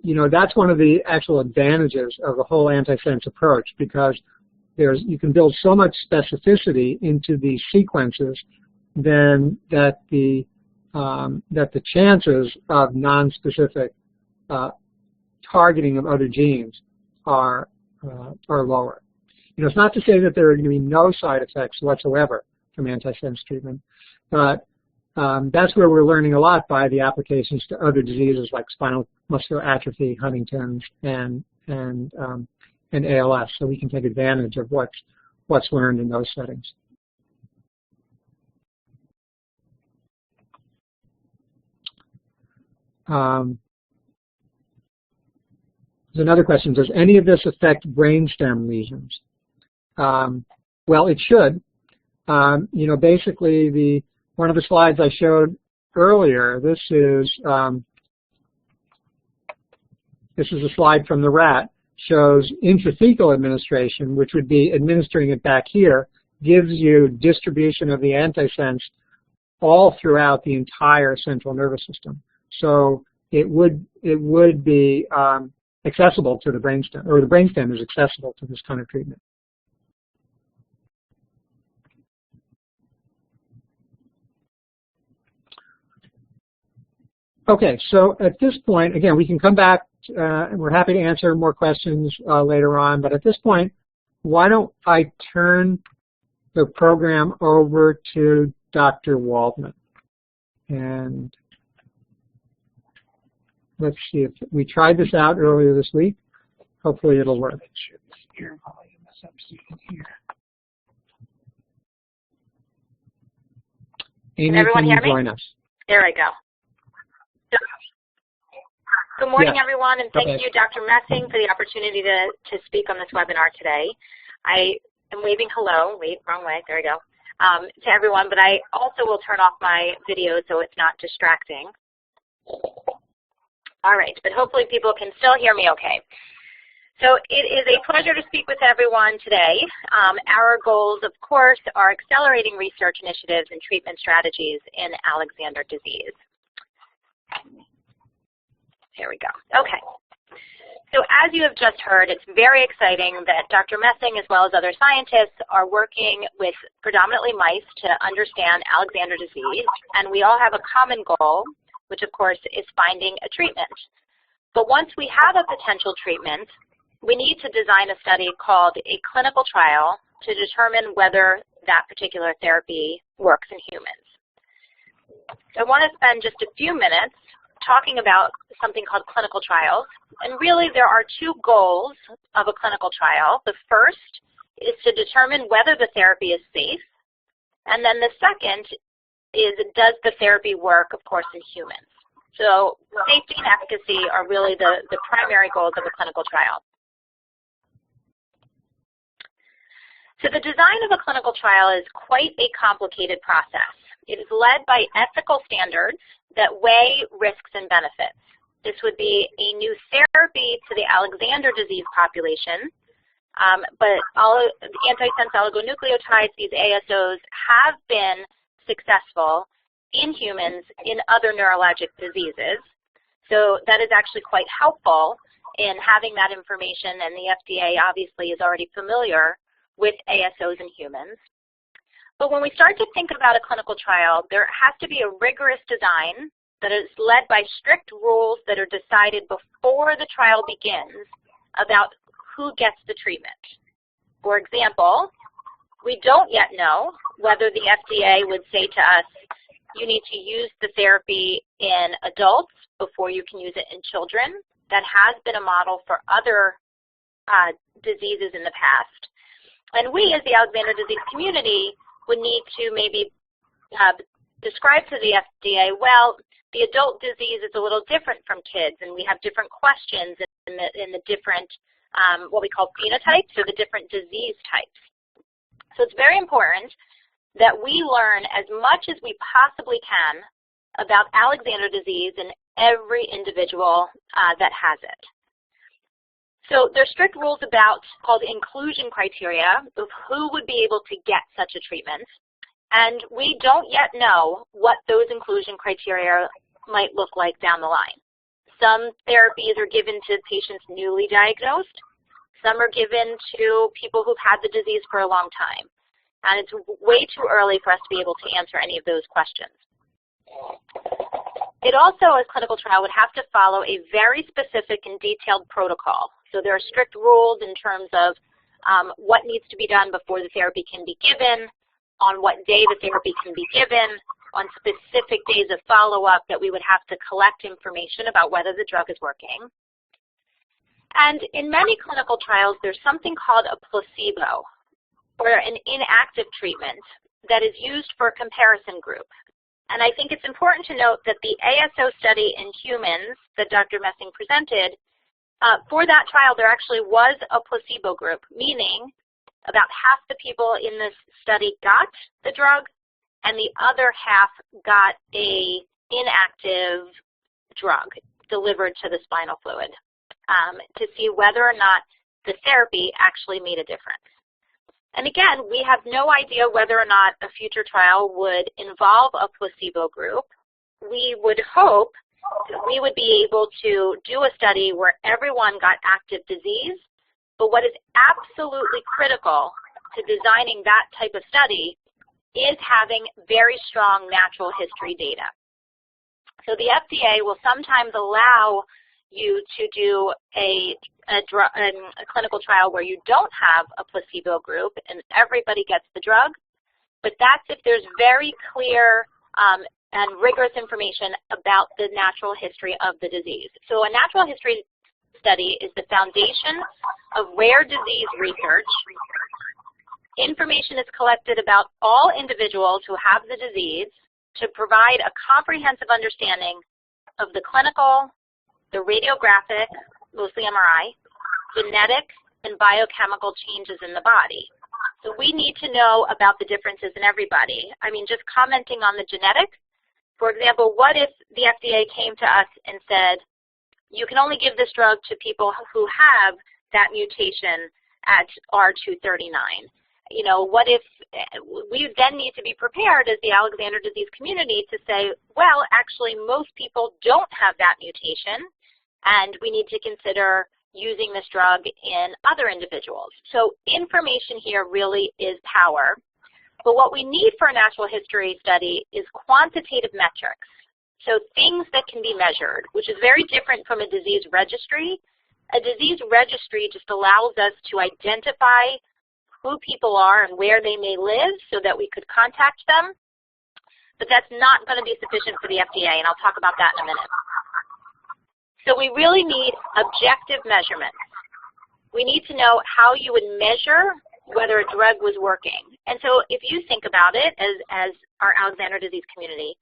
that's one of the actual advantages of the whole antisense approach, because you can build so much specificity into these sequences then that the chances of non-specific targeting of other genes are lower. It's not to say that there are going to be no side effects whatsoever from antisense treatment, but that's where we're learning a lot by the applications to other diseases like spinal muscular atrophy, Huntington's, and ALS, so we can take advantage of what's learned in those settings. There's another question. Does any of this affect brainstem lesions? Well, it should. Basically, one of the slides I showed earlier, this is a slide from the rat, shows intrathecal administration, which would be administering it back here, gives you distribution of the antisense all throughout the entire central nervous system. So it would be accessible to the brainstem, or the brainstem is accessible to this kind of treatment. Okay, so at this point, again, we can come back, and we're happy to answer more questions later on, but at this point, why don't I turn the program over to Dr. Waldman. And let's see if we tried this out earlier this week. Hopefully it'll work. Amy, can everyone can you hear me? join us? There I go. Good morning, Yes. everyone, and thank you, Dr. Messing, for the opportunity to speak on this webinar today. I am waving hello, wait, wrong way, there we go, to everyone, but I also will turn off my video so it's not distracting. All right, but hopefully people can still hear me okay. So it is a pleasure to speak with everyone today. Our goals, of course, are accelerating research initiatives and treatment strategies in Alexander disease. Here we go. Okay. So as you have just heard, it's very exciting that Dr. Messing as well as other scientists are working with predominantly mice to understand Alexander disease, and we all have a common goal, which of course is finding a treatment. But once we have a potential treatment, we need to design a study called a clinical trial to determine whether that particular therapy works in humans. So I want to spend just a few minutes talking about something called clinical trials. And really there are two goals of a clinical trial. The first is to determine whether the therapy is safe. And then the second is, does the therapy work, of course, in humans? So safety and efficacy are really the primary goals of a clinical trial. So the design of a clinical trial is quite a complicated process. It is led by ethical standards that weigh risks and benefits. This would be a new therapy to the Alexander disease population, but antisense oligonucleotides, these ASOs, have been successful in humans in other neurologic diseases. So that is actually quite helpful in having that information, and the FDA obviously is already familiar with ASOs in humans. But when we start to think about a clinical trial, there has to be a rigorous design that is led by strict rules that are decided before the trial begins about who gets the treatment. For example, we don't yet know whether the FDA would say to us, you need to use the therapy in adults before you can use it in children. That has been a model for other diseases in the past. And we, as the Alexander disease community, would need to maybe describe to the FDA, well, the adult disease is a little different from kids, and we have different questions in the different, what we call phenotypes, or the different disease types. So it's very important that we learn as much as we possibly can about Alexander disease in every individual that has it. So there's strict rules about called inclusion criteria of who would be able to get such a treatment. And we don't yet know what those inclusion criteria might look like down the line. Some therapies are given to patients newly diagnosed. Some are given to people who've had the disease for a long time. And it's way too early for us to be able to answer any of those questions. It also, as clinical trial, would have to follow a very specific and detailed protocol. So there are strict rules in terms of what needs to be done before the therapy can be given, on what day the therapy can be given, on specific days of follow-up that we would have to collect information about whether the drug is working. And in many clinical trials, there's something called a placebo, or an inactive treatment that is used for a comparison group. And I think it's important to note that the ASO study in humans that Dr. Messing presented, for that trial there actually was a placebo group, meaning about half the people in this study got the drug and the other half got a inactive drug delivered to the spinal fluid to see whether or not the therapy actually made a difference. And again, we have no idea whether or not a future trial would involve a placebo group. We would hope that we would be able to do a study where everyone got active disease, but what is absolutely critical to designing that type of study is having very strong natural history data. So the FDA will sometimes allow you to do a clinical trial where you don't have a placebo group and everybody gets the drug, but that's if there's very clear and rigorous information about the natural history of the disease. So a natural history study is the foundation of rare disease research. Information is collected about all individuals who have the disease to provide a comprehensive understanding of the clinical, the radiographic, mostly MRI, genetic, and biochemical changes in the body. So we need to know about the differences in everybody. I mean, just commenting on the genetic, for example, what if the FDA came to us and said, you can only give this drug to people who have that mutation at R239? You know, what if we then need to be prepared as the Alexander disease community to say, well, actually most people don't have that mutation, and we need to consider, using this drug in other individuals. So information here really is power. But what we need for a natural history study is quantitative metrics. So things that can be measured, which is very different from a disease registry. A disease registry just allows us to identify who people are and where they may live so that we could contact them. But that's not going to be sufficient for the FDA, and I'll talk about that in a minute. So we really need objective measurements. We need to know how you would measure whether a drug was working. And so if you think about it as our Alexander disease community,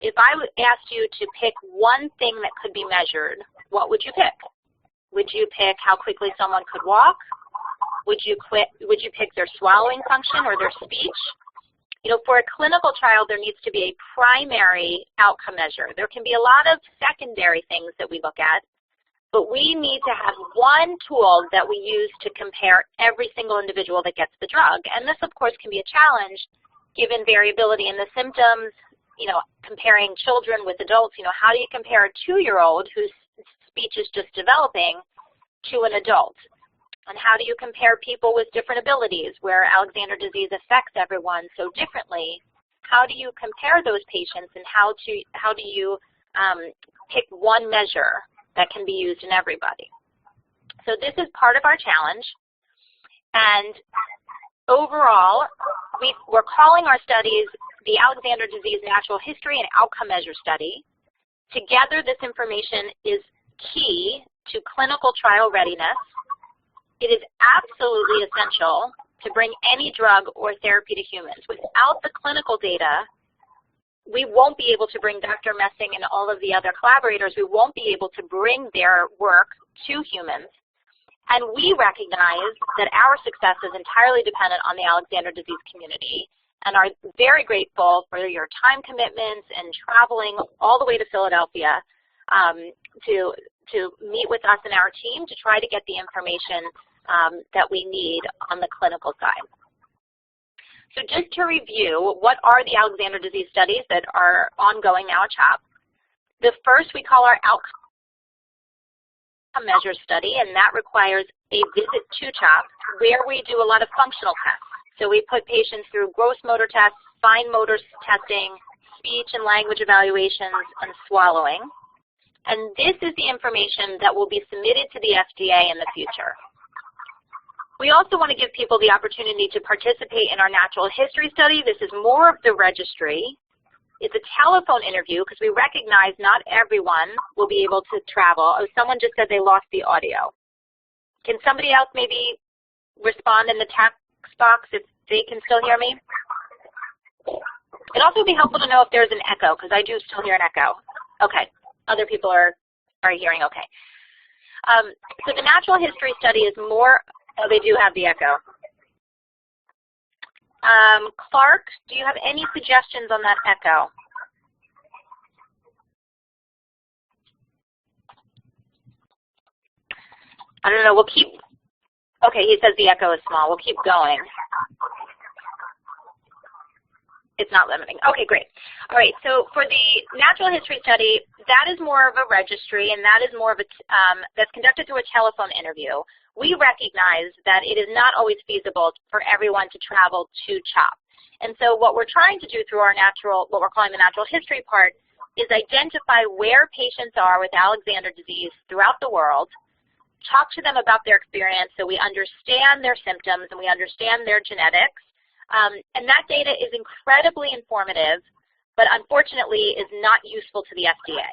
if I asked you to pick one thing that could be measured, what would you pick? Would you pick how quickly someone could walk? Would you pick their swallowing function or their speech? You know, for a clinical trial, there needs to be a primary outcome measure. There can be a lot of secondary things that we look at, but we need to have one tool that we use to compare every single individual that gets the drug. And this, of course, can be a challenge given variability in the symptoms, you know, comparing children with adults. You know, how do you compare a 2-year-old whose speech is just developing to an adult? And how do you compare people with different abilities where Alexander disease affects everyone so differently? How do you compare those patients, and how do you pick one measure that can be used in everybody? So this is part of our challenge. And overall, we're calling our studies the Alexander Disease Natural History and Outcome Measure Study. Together, this information is key to clinical trial readiness. It is absolutely essential to bring any drug or therapy to humans. Without the clinical data, we won't be able to bring Dr. Messing and all of the other collaborators, we won't be able to bring their work to humans. And we recognize that our success is entirely dependent on the Alexander disease community, and are very grateful for your time commitments and traveling all the way to Philadelphia to meet with us and our team to try to get the information that we need on the clinical side. So just to review, what are the Alexander disease studies that are ongoing now at CHOP? The first we call our outcome measure study, and that requires a visit to CHOP where we do a lot of functional tests. So we put patients through gross motor tests, fine motor testing, speech and language evaluations, and swallowing. And this is the information that will be submitted to the FDA in the future. We also want to give people the opportunity to participate in our natural history study. This is more of the registry. It's a telephone interview because we recognize not everyone will be able to travel. Oh, someone just said they lost the audio. Can somebody else maybe respond in the text box if they can still hear me? It'd also be helpful to know if there's an echo, because I do still hear an echo. Okay, other people are hearing okay. So the natural history study is more. Oh, they do have the echo. Clark, do you have any suggestions on that echo? I don't know, we'll keep, okay, he says the echo is small. We'll keep going. It's not limiting. Okay, great. All right, so for the natural history study, that is more of a registry, and that is more of a, that's conducted through a telephone interview. We recognize that it is not always feasible for everyone to travel to CHOP. And so what we're trying to do through our what we're calling the natural history part, is identify where patients are with Alexander disease throughout the world, talk to them about their experience so we understand their symptoms and we understand their genetics. And that data is incredibly informative, but unfortunately is not useful to the FDA.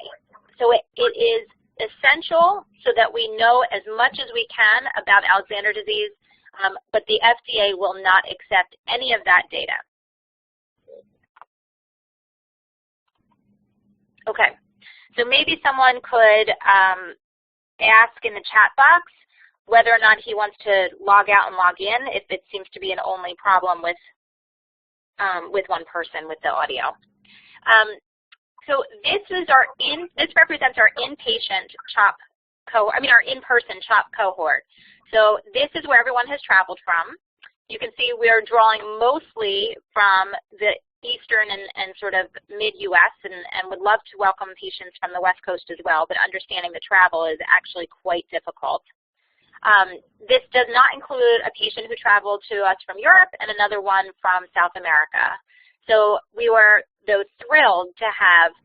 So it is essential so that we know as much as we can about Alexander disease, but the FDA will not accept any of that data. Okay, so maybe someone could ask in the chat box whether or not he wants to log out and log in if it seems to be an only problem with one person with the audio. So this represents our inpatient CHOP our in-person CHOP cohort. So this is where everyone has traveled from. You can see we're drawing mostly from the Eastern and sort of mid-US, and would love to welcome patients from the West Coast as well, but understanding the travel is actually quite difficult. This does not include a patient who traveled to us from Europe and another one from South America. So we were, though, thrilled to have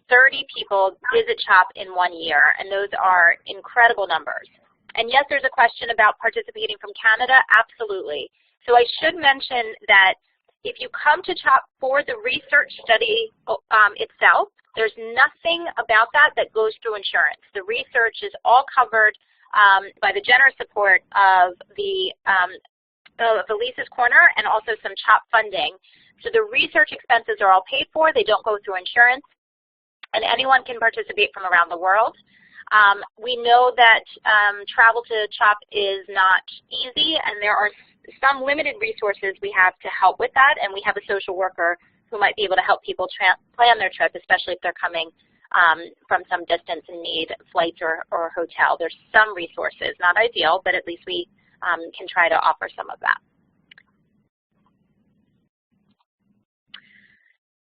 30 people visit CHOP in 1 year, and those are incredible numbers. And yes, there's a question about participating from Canada, absolutely. So I should mention that if you come to CHOP for the research study itself, there's nothing about that that goes through insurance. The research is all covered by the generous support of the Lisa's Corner and also some CHOP funding. So the research expenses are all paid for. They don't go through insurance, and anyone can participate from around the world. We know that travel to CHOP is not easy, and there are some limited resources we have to help with that, and we have a social worker who might be able to help people plan their trip, especially if they're coming from some distance and need flights or hotel. There's some resources, not ideal, but at least we can try to offer some of that.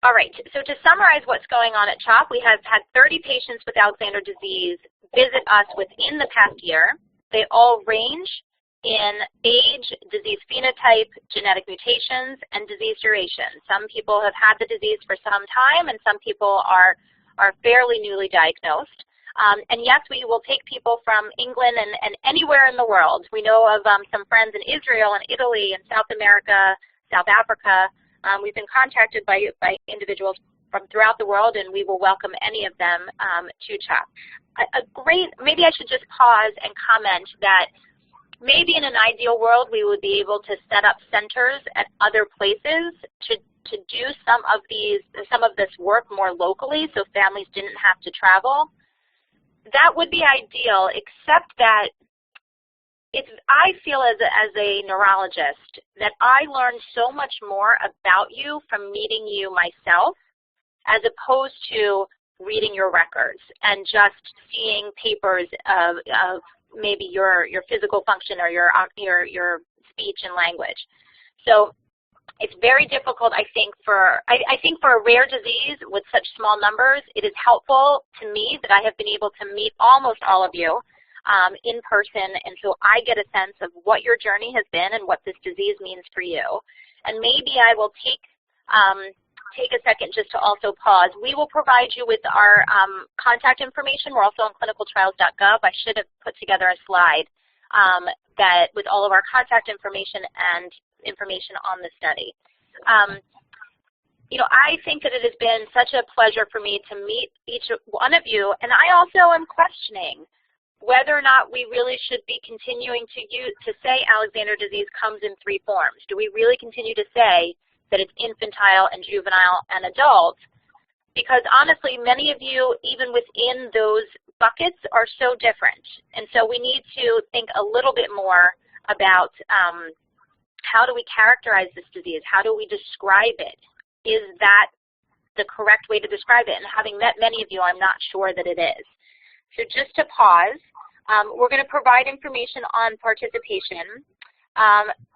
All right, so to summarize what's going on at CHOP, we have had 30 patients with Alexander disease visit us within the past year. They all range in age, disease phenotype, genetic mutations, and disease duration. Some people have had the disease for some time, and some people are fairly newly diagnosed. And yes, we will take people from England and anywhere in the world. We know of some friends in Israel and Italy and South America, South Africa. We've been contacted by individuals from throughout the world, and we will welcome any of them to CHOP. Maybe I should just pause and comment that maybe in an ideal world we would be able to set up centers at other places to do some of this work more locally so families didn't have to travel. That would be ideal, except that I feel as a neurologist that I learned so much more about you from meeting you myself as opposed to reading your records and just seeing papers of maybe your physical function or your speech and language. So it's very difficult, I think for a rare disease with such small numbers, it is helpful to me that I have been able to meet almost all of you in person, and so I get a sense of what your journey has been and what this disease means for you. And maybe I will take a second just to also pause. We will provide you with our contact information. We're also on clinicaltrials.gov. I should have put together a slide that with all of our contact information and information on the study. You know, I think that it has been such a pleasure for me to meet each one of you, and I also am questioning whether or not we really should be continuing to say Alexander disease comes in 3 forms. Do we really continue to say that it's infantile and juvenile and adult? Because honestly, many of you, even within those buckets, are so different. And so we need to think a little bit more about how do we characterize this disease? How do we describe it? Is that the correct way to describe it? And having met many of you, I'm not sure that it is. So just to pause, we're going to provide information on participation.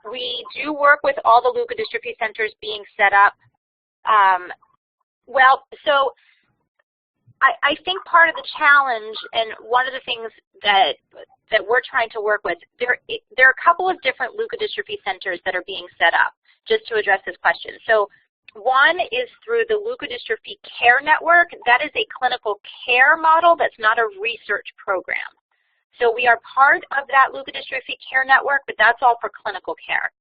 We do work with all the leukodystrophy centers being set up. So I think part of the challenge, and one of the things that we're trying to work with, there are a couple of different leukodystrophy centers that are being set up, just to address this question. So one is through the Leukodystrophy Care Network. That is a clinical care model that's not a research program. So we are part of that Leukodystrophy Care Network, but that's all for clinical care.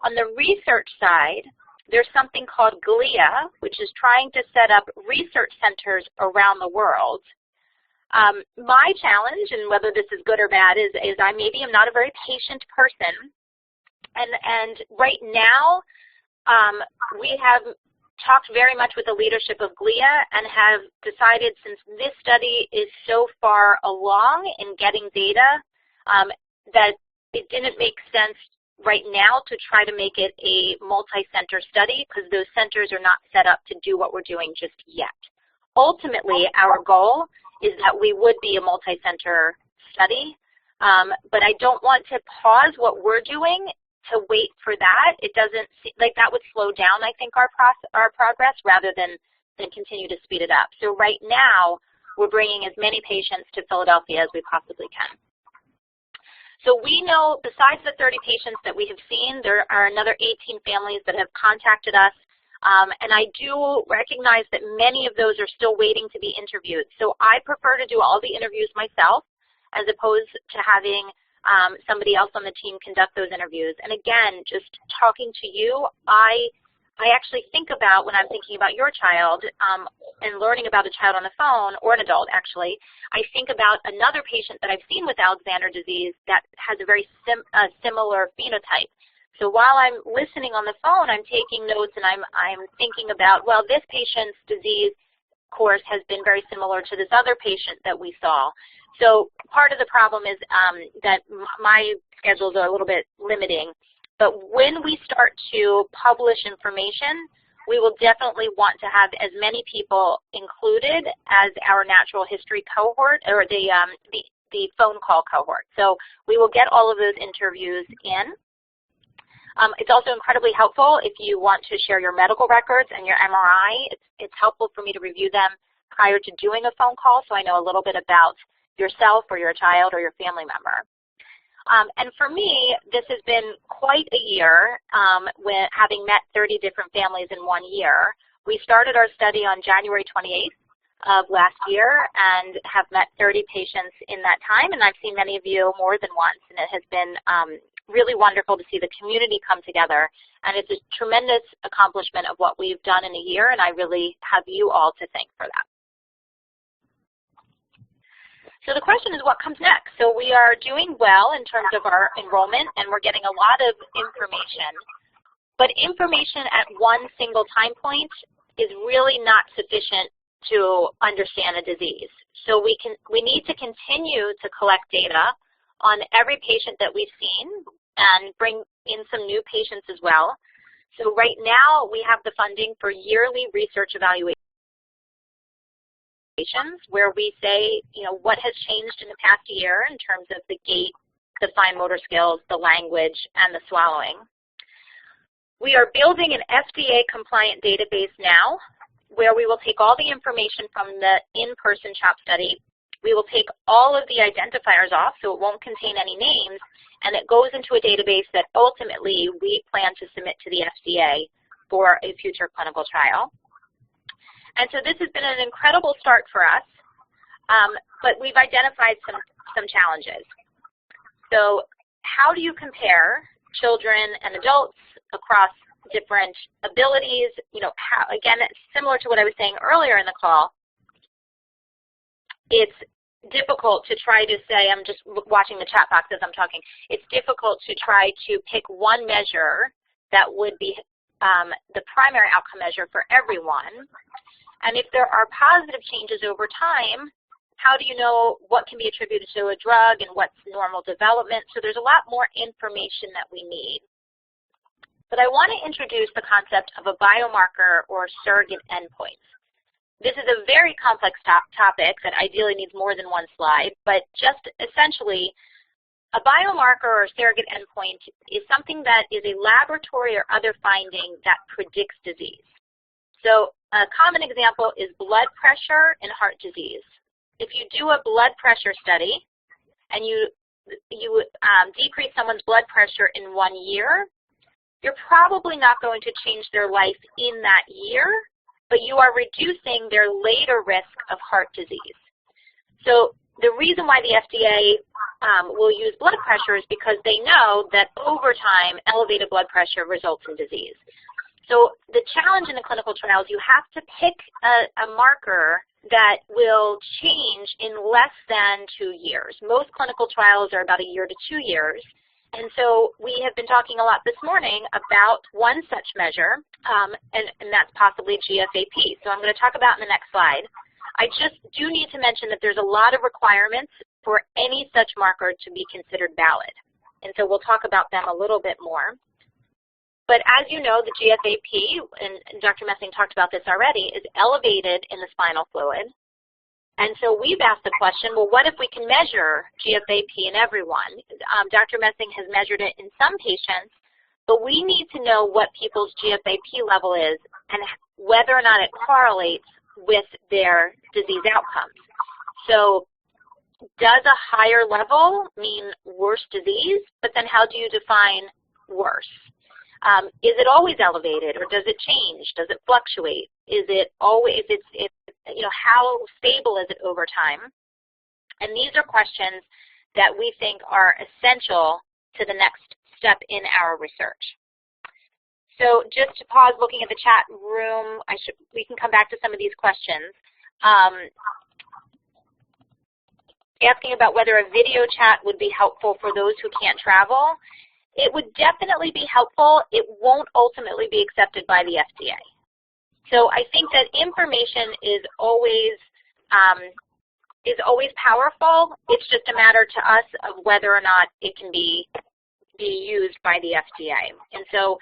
On the research side, there's something called GLIA, which is trying to set up research centers around the world. My challenge, and whether this is good or bad, is I maybe am not a very patient person. And right now, we have talked very much with the leadership of GLIA and have decided, since this study is so far along in getting data, that it didn't make sense right now to try to make it a multi-center study, because those centers are not set up to do what we're doing just yet. Ultimately, our goal is that we would be a multi-center study, but I don't want to pause what we're doing to wait for that. It doesn't seem like that would slow down, I think, our progress rather than continue to speed it up. So right now, we're bringing as many patients to Philadelphia as we possibly can. So we know, besides the 30 patients that we have seen, there are another 18 families that have contacted us. And I do recognize that many of those are still waiting to be interviewed. So I prefer to do all the interviews myself as opposed to having somebody else on the team conduct those interviews. And again, just talking to you, I actually think about, when I'm thinking about your child and learning about a child on the phone, or an adult actually, I think about another patient that I've seen with Alexander disease that has a very similar phenotype. So while I'm listening on the phone, I'm taking notes and I'm thinking about, well, this patient's disease course has been very similar to this other patient that we saw. So part of the problem is that my schedules are a little bit limiting. But when we start to publish information, we will definitely want to have as many people included as our natural history cohort, or the phone call cohort. So we will get all of those interviews in. It's also incredibly helpful if you want to share your medical records and your MRI. It's helpful for me to review them prior to doing a phone call, so I know a little bit about yourself or your child or your family member. And for me, this has been quite a year, with having met 30 different families in 1 year. We started our study on January 28th of last year and have met 30 patients in that time, and I've seen many of you more than once, and it has been really wonderful to see the community come together. And it's a tremendous accomplishment of what we've done in a year, and I really have you all to thank for that. So the question is, what comes next? So we are doing well in terms of our enrollment, and we're getting a lot of information. But information at one single time point is really not sufficient to understand a disease. So we need to continue to collect data on every patient that we've seen and bring in some new patients as well. So right now we have the funding for yearly research evaluations, where we say, you know, what has changed in the past year in terms of the gait, the fine motor skills, the language, and the swallowing. We are building an FDA-compliant database now, where we will take all the information from the in-person CHOP study. We will take all of the identifiers off, so it won't contain any names, and it goes into a database that ultimately we plan to submit to the FDA for a future clinical trial. And so this has been an incredible start for us, but we've identified some challenges. So how do you compare children and adults across different abilities? You know, how, again, similar to what I was saying earlier in the call, it's difficult to try to say, I'm just watching the chat box as I'm talking, it's difficult to try to pick one measure that would be the primary outcome measure for everyone. And if there are positive changes over time, how do you know what can be attributed to a drug and what's normal development? So there's a lot more information that we need. But I want to introduce the concept of a biomarker or surrogate endpoints. This is a very complex topic that ideally needs more than one slide, but just essentially, a biomarker or surrogate endpoint is something that is a laboratory or other finding that predicts disease. So a common example is blood pressure in heart disease. If you do a blood pressure study and you decrease someone's blood pressure in 1 year, you're probably not going to change their life in that year, but you are reducing their later risk of heart disease. So the reason why the FDA will use blood pressure is because they know that over time, elevated blood pressure results in disease. So the challenge in the clinical trials, you have to pick a marker that will change in less than 2 years. Most clinical trials are about 1 year to 2 years. And so we have been talking a lot this morning about one such measure, and that's possibly GFAP. So I'm going to talk about in the next slide. I just do need to mention that there's a lot of requirements for any such marker to be considered valid. And so we'll talk about them a little bit more. But as you know, the GFAP, and Dr. Messing talked about this already, is elevated in the spinal fluid. And so we've asked the question, well, what if we can measure GFAP in everyone? Dr. Messing has measured it in some patients, but we need to know what people's GFAP level is and whether or not it correlates with their disease outcomes. So does a higher level mean worse disease? But then how do you define worse? Is it always elevated, or does it change? Does it fluctuate? Is it always, how stable is it over time? And these are questions that we think are essential to the next step in our research. So just to pause looking at the chat room, we can come back to some of these questions. Asking about whether a video chat would be helpful for those who can't travel. It would definitely be helpful. It won't ultimately be accepted by the FDA. So I think that information is always powerful. It's just a matter to us of whether or not it can be used by the FDA. And so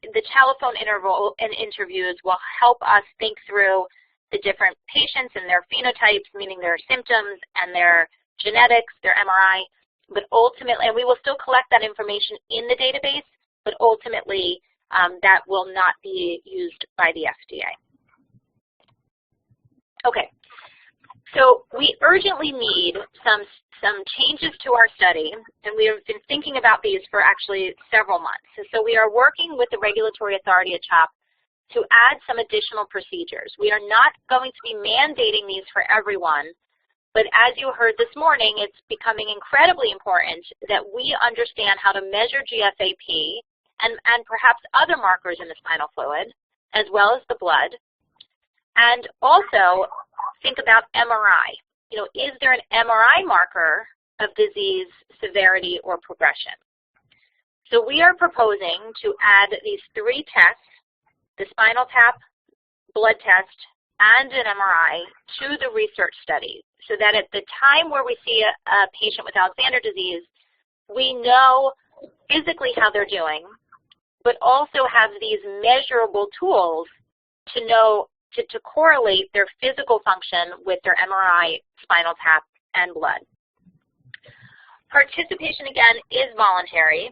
the telephone interviews will help us think through the different patients and their phenotypes, meaning their symptoms and their genetics, their MRI, but ultimately, and we will still collect that information in the database, but ultimately that will not be used by the FDA. Okay, so we urgently need some changes to our study, and we have been thinking about these for actually several months. And so we are working with the regulatory authority at CHOP to add some additional procedures. We are not going to be mandating these for everyone, but as you heard this morning, it's becoming incredibly important that we understand how to measure GFAP and perhaps other markers in the spinal fluid, as well as the blood, and also think about MRI. Is there an MRI marker of disease severity or progression? So we are proposing to add these 3 tests, the spinal tap, blood test, and an MRI to the research study, so that at the time where we see a patient with Alexander disease, we know physically how they're doing, but also have these measurable tools to know, to correlate their physical function with their MRI, spinal tap, and blood. Participation, again, is voluntary,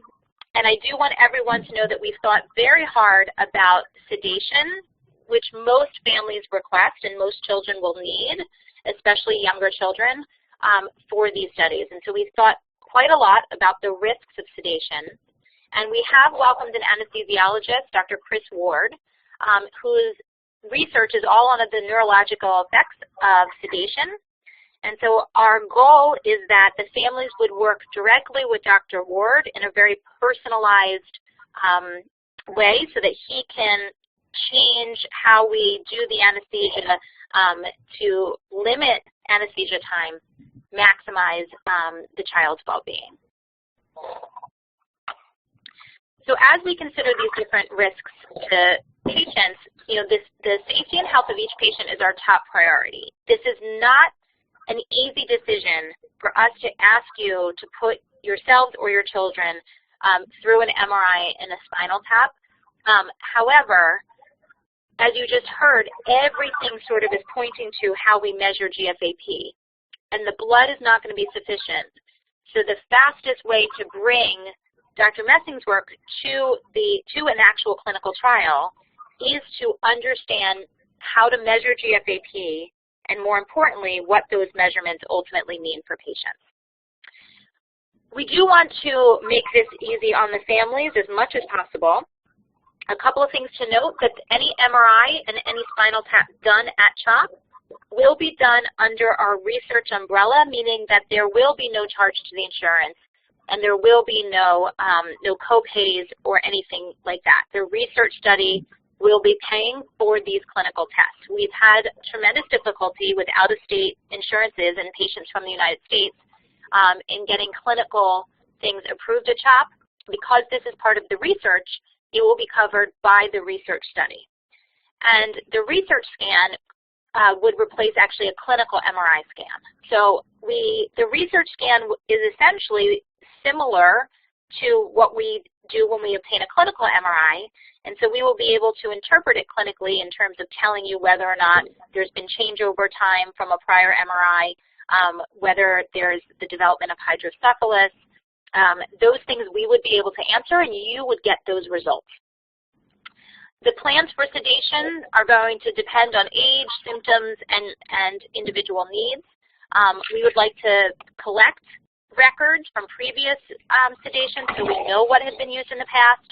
and I do want everyone to know that we've thought very hard about sedation, which most families request and most children will need, especially younger children, for these studies. And so we've thought quite a lot about the risks of sedation. And we have welcomed an anesthesiologist, Dr. Chris Ward, whose research is all on the neurological effects of sedation. And so our goal is that the families would work directly with Dr. Ward in a very personalized way so that he can change how we do the anesthesia to limit anesthesia time, maximize the child's well-being. So as we consider these different risks to patients, the safety and health of each patient is our top priority. This is not an easy decision for us to ask you to put yourselves or your children through an MRI and a spinal tap. However, as you just heard, everything sort of is pointing to how we measure GFAP, and the blood is not going to be sufficient. So the fastest way to bring Dr. Messing's work to an actual clinical trial is to understand how to measure GFAP, and more importantly, what those measurements ultimately mean for patients. We do want to make this easy on the families as much as possible. A couple of things to note: that any MRI and any spinal tap done at CHOP will be done under our research umbrella, meaning that there will be no charge to the insurance, and there will be no co-pays or anything like that. The research study will be paying for these clinical tests. We've had tremendous difficulty with out-of-state insurances and patients from the United States in getting clinical things approved at CHOP. Because this is part of the research, it will be covered by the research study. And the research scan would replace actually a clinical MRI scan. So the research scan is essentially similar to what we do when we obtain a clinical MRI, and so we will be able to interpret it clinically in terms of telling you whether or not there's been change over time from a prior MRI, whether there's the development of hydrocephalus. Those things we would be able to answer, and you would get those results. The plans for sedation are going to depend on age, symptoms, and individual needs. We would like to collect records from previous sedation so we know what had been used in the past.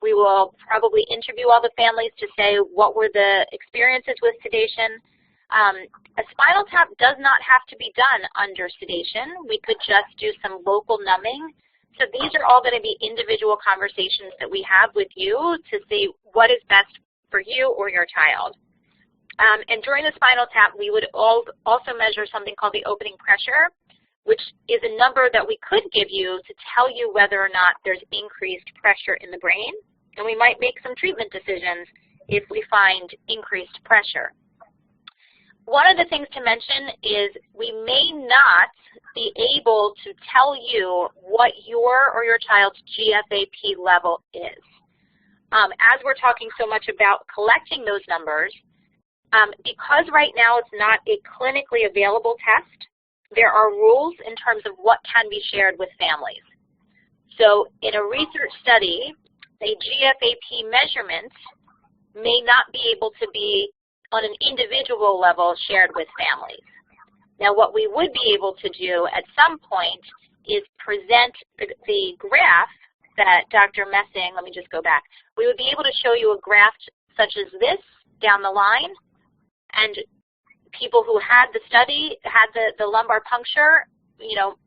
We will probably interview all the families to say what were the experiences with sedation. A spinal tap does not have to be done under sedation. We could just do some local numbing. So these are all going to be individual conversations that we have with you to see what is best for you or your child. And during the spinal tap, we would also measure something called the opening pressure, which is a number that we could give you to tell you whether or not there's increased pressure in the brain. And we might make some treatment decisions if we find increased pressure. One of the things to mention is we may not be able to tell you what your or your child's GFAP level is. As we're talking so much about collecting those numbers, because right now it's not a clinically available test, there are rules in terms of what can be shared with families. So in a research study, a GFAP measurement may not be able to be on an individual level shared with families. Now what we would be able to do at some point is present the graph that Dr. Messing, let me just go back, we would be able to show you a graph such as this down the line, and people who had the study, had the lumbar puncture,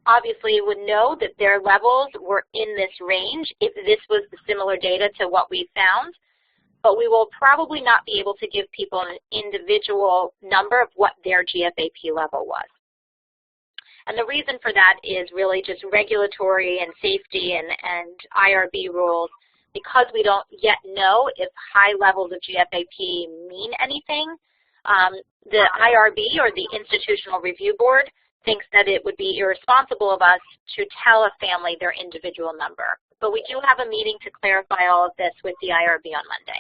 obviously would know that their levels were in this range if this was the similar data to what we found. But we will probably not be able to give people an individual number of what their GFAP level was. And the reason for that is really just regulatory and safety and IRB rules. Because we don't yet know if high levels of GFAP mean anything, the IRB, or the Institutional Review Board, thinks that it would be irresponsible of us to tell a family their individual number. But we do have a meeting to clarify all of this with the IRB on Monday.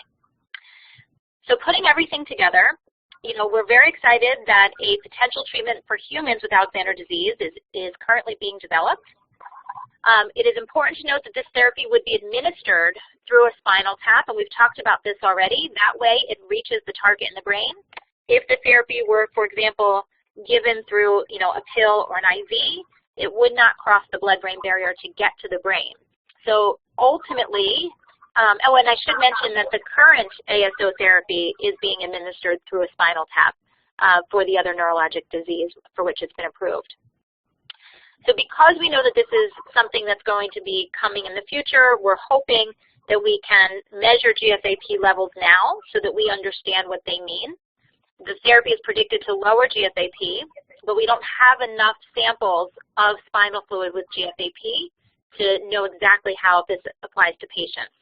So putting everything together, we're very excited that a potential treatment for humans with Alexander disease is currently being developed. It is important to note that this therapy would be administered through a spinal tap, and we've talked about this already. That way it reaches the target in the brain. If the therapy were, for example, given through a pill or an IV, it would not cross the blood-brain barrier to get to the brain. So ultimately, and I should mention that the current ASO therapy is being administered through a spinal tap for the other neurologic disease for which it's been approved. So because we know that this is something that's going to be coming in the future, we're hoping that we can measure GFAP levels now so that we understand what they mean. The therapy is predicted to lower GFAP, but we don't have enough samples of spinal fluid with GFAP to know exactly how this applies to patients.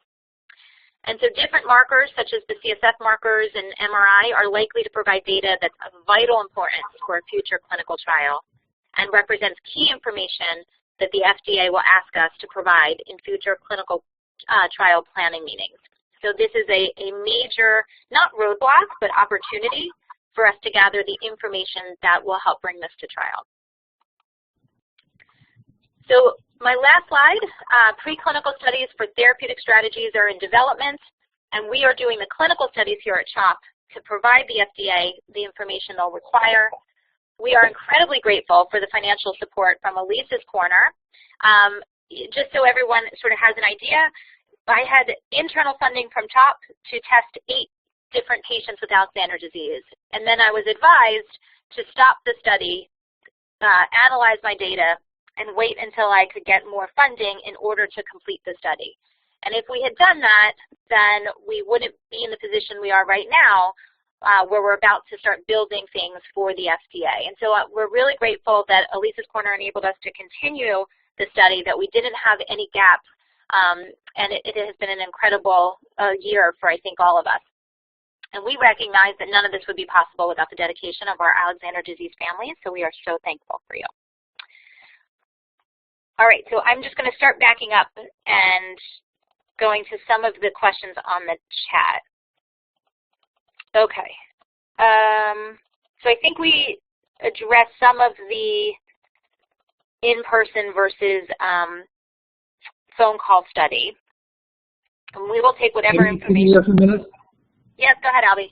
And so different markers, such as the CSF markers and MRI, are likely to provide data that's of vital importance for a future clinical trial and represents key information that the FDA will ask us to provide in future clinical trial planning meetings. So this is a major, not roadblock, but opportunity for us to gather the information that will help bring this to trial. So my last slide, preclinical studies for therapeutic strategies are in development, and we are doing the clinical studies here at CHOP to provide the FDA the information they'll require. We are incredibly grateful for the financial support from Elisa's Corner. Just so everyone sort of has an idea, I had internal funding from CHOP to test 8 different patients with Alexander disease, and then I was advised to stop the study, analyze my data, and wait until I could get more funding in order to complete the study. And if we had done that, then we wouldn't be in the position we are right now, where we're about to start building things for the FDA. And so we're really grateful that Elisa's Corner enabled us to continue the study, that we didn't have any gaps, and it has been an incredible year for, I think, all of us. And we recognize that none of this would be possible without the dedication of our Alexander disease families, so we are so thankful for you. All right, so I'm just going to start backing up and going to some of the questions on the chat. Okay. So I think we addressed some of the in-person versus phone call study. And we will take whatever information. Can you give us a minute? Yes, go ahead, Albie.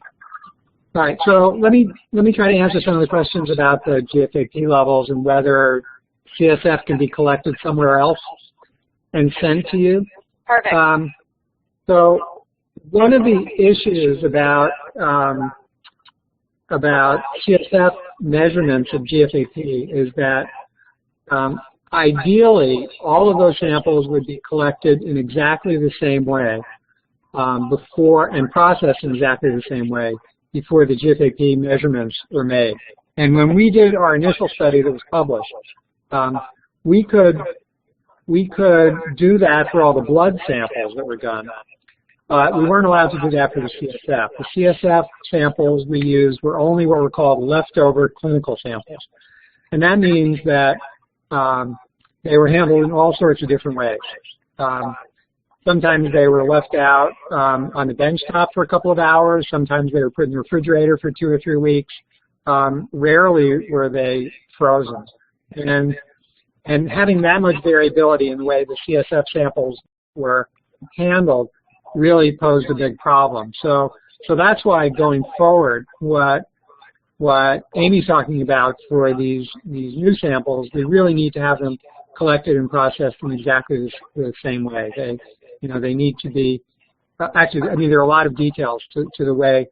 All right, so let me try to answer some of the questions about the GFAP levels and whether CSF can be collected somewhere else and sent to you. Perfect. So one of the issues about CSF measurements of GFAP is that ideally all of those samples would be collected in exactly the same way before and processed in exactly the same way before the GFAP measurements were made. And when we did our initial study that was published, we could do that for all the blood samples that were done. We weren't allowed to do that for the CSF. The CSF samples we used were only what were called leftover clinical samples. And that means that they were handled in all sorts of different ways. Sometimes they were left out on the bench top for a couple of hours. Sometimes they were put in the refrigerator for 2 or 3 weeks. Rarely were they frozen. And having that much variability in the way the CSF samples were handled really posed a big problem. So that's why going forward, what Amy's talking about for these new samples, we really need to have them collected and processed in exactly the same way. They need to be, actually, I mean, there are a lot of details to the way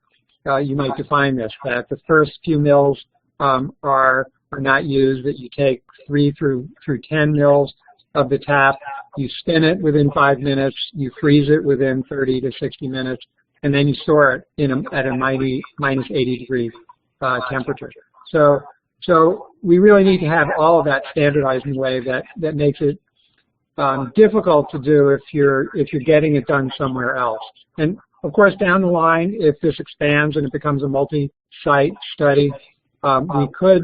you might define this, that the first few mils are not used, that you take 3 through 10 mils of the tap, you spin it within 5 minutes, you freeze it within 30 to 60 minutes, and then you store it at a minus 80 degree temperature. So we really need to have all of that standardized in a way that makes it difficult to do if you're getting it done somewhere else. And of course, down the line, if this expands and it becomes a multi-site study, we could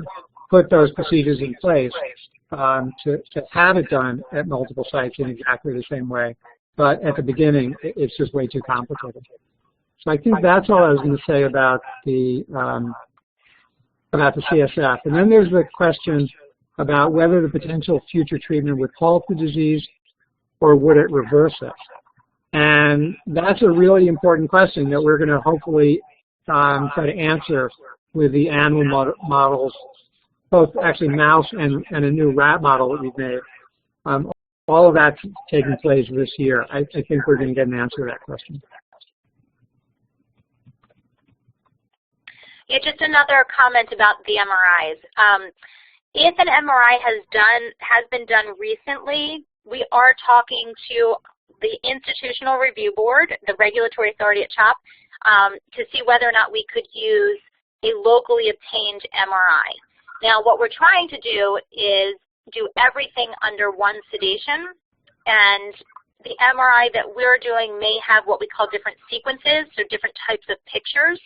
put those procedures in place to have it done at multiple sites in exactly the same way. But at the beginning, it's just way too complicated. So I think that's all I was going to say about the CSF. And then there's the question about whether the potential future treatment would halt the disease or would it reverse it. And that's a really important question that we're going to hopefully try to answer with the animal models, both actually mouse and a new rat model that we've made. All of that's taking place this year. I think we're going to get an answer to that question. Yeah, just another comment about the MRIs. If an MRI has been done recently, we are talking to the Institutional Review Board, the regulatory authority at CHOP, to see whether or not we could use a locally obtained MRI. Now, what we're trying to do is do everything under one sedation, and the MRI that we're doing may have what we call different sequences, so different types of pictures.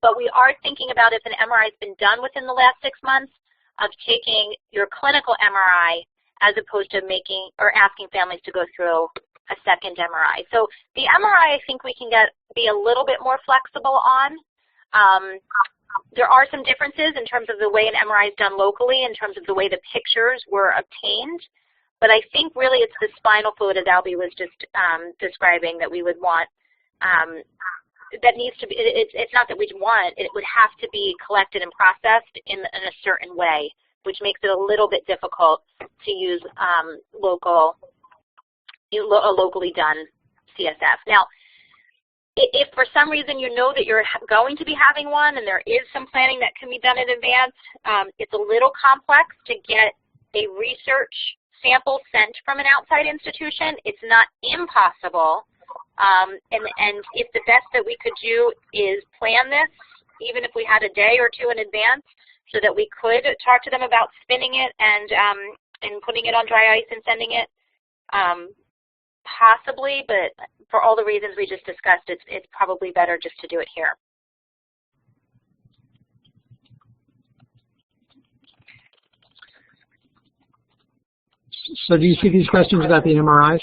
But we are thinking about, if an MRI has been done within the last 6 months, of taking your clinical MRI as opposed to making or asking families to go through a second MRI. So the MRI, I think we can be a little bit more flexible on. There are some differences in terms of the way an MRI is done locally, in terms of the way the pictures were obtained. But I think really it's the spinal fluid, as Albie was just describing, that we would want. That needs to be, it's not that we'd want, it would have to be collected and processed in a certain way, which makes it a little bit difficult to use a locally done CSF. Now, if for some reason you know that you're going to be having one and there is some planning that can be done in advance, it's a little complex to get a research sample sent from an outside institution. It's not impossible. And if the best that we could do is plan this, even if we had a day or two in advance, so that we could talk to them about spinning it and putting it on dry ice and sending it, possibly, but for all the reasons we just discussed, it's probably better just to do it here. So do you see these questions about the MRIs?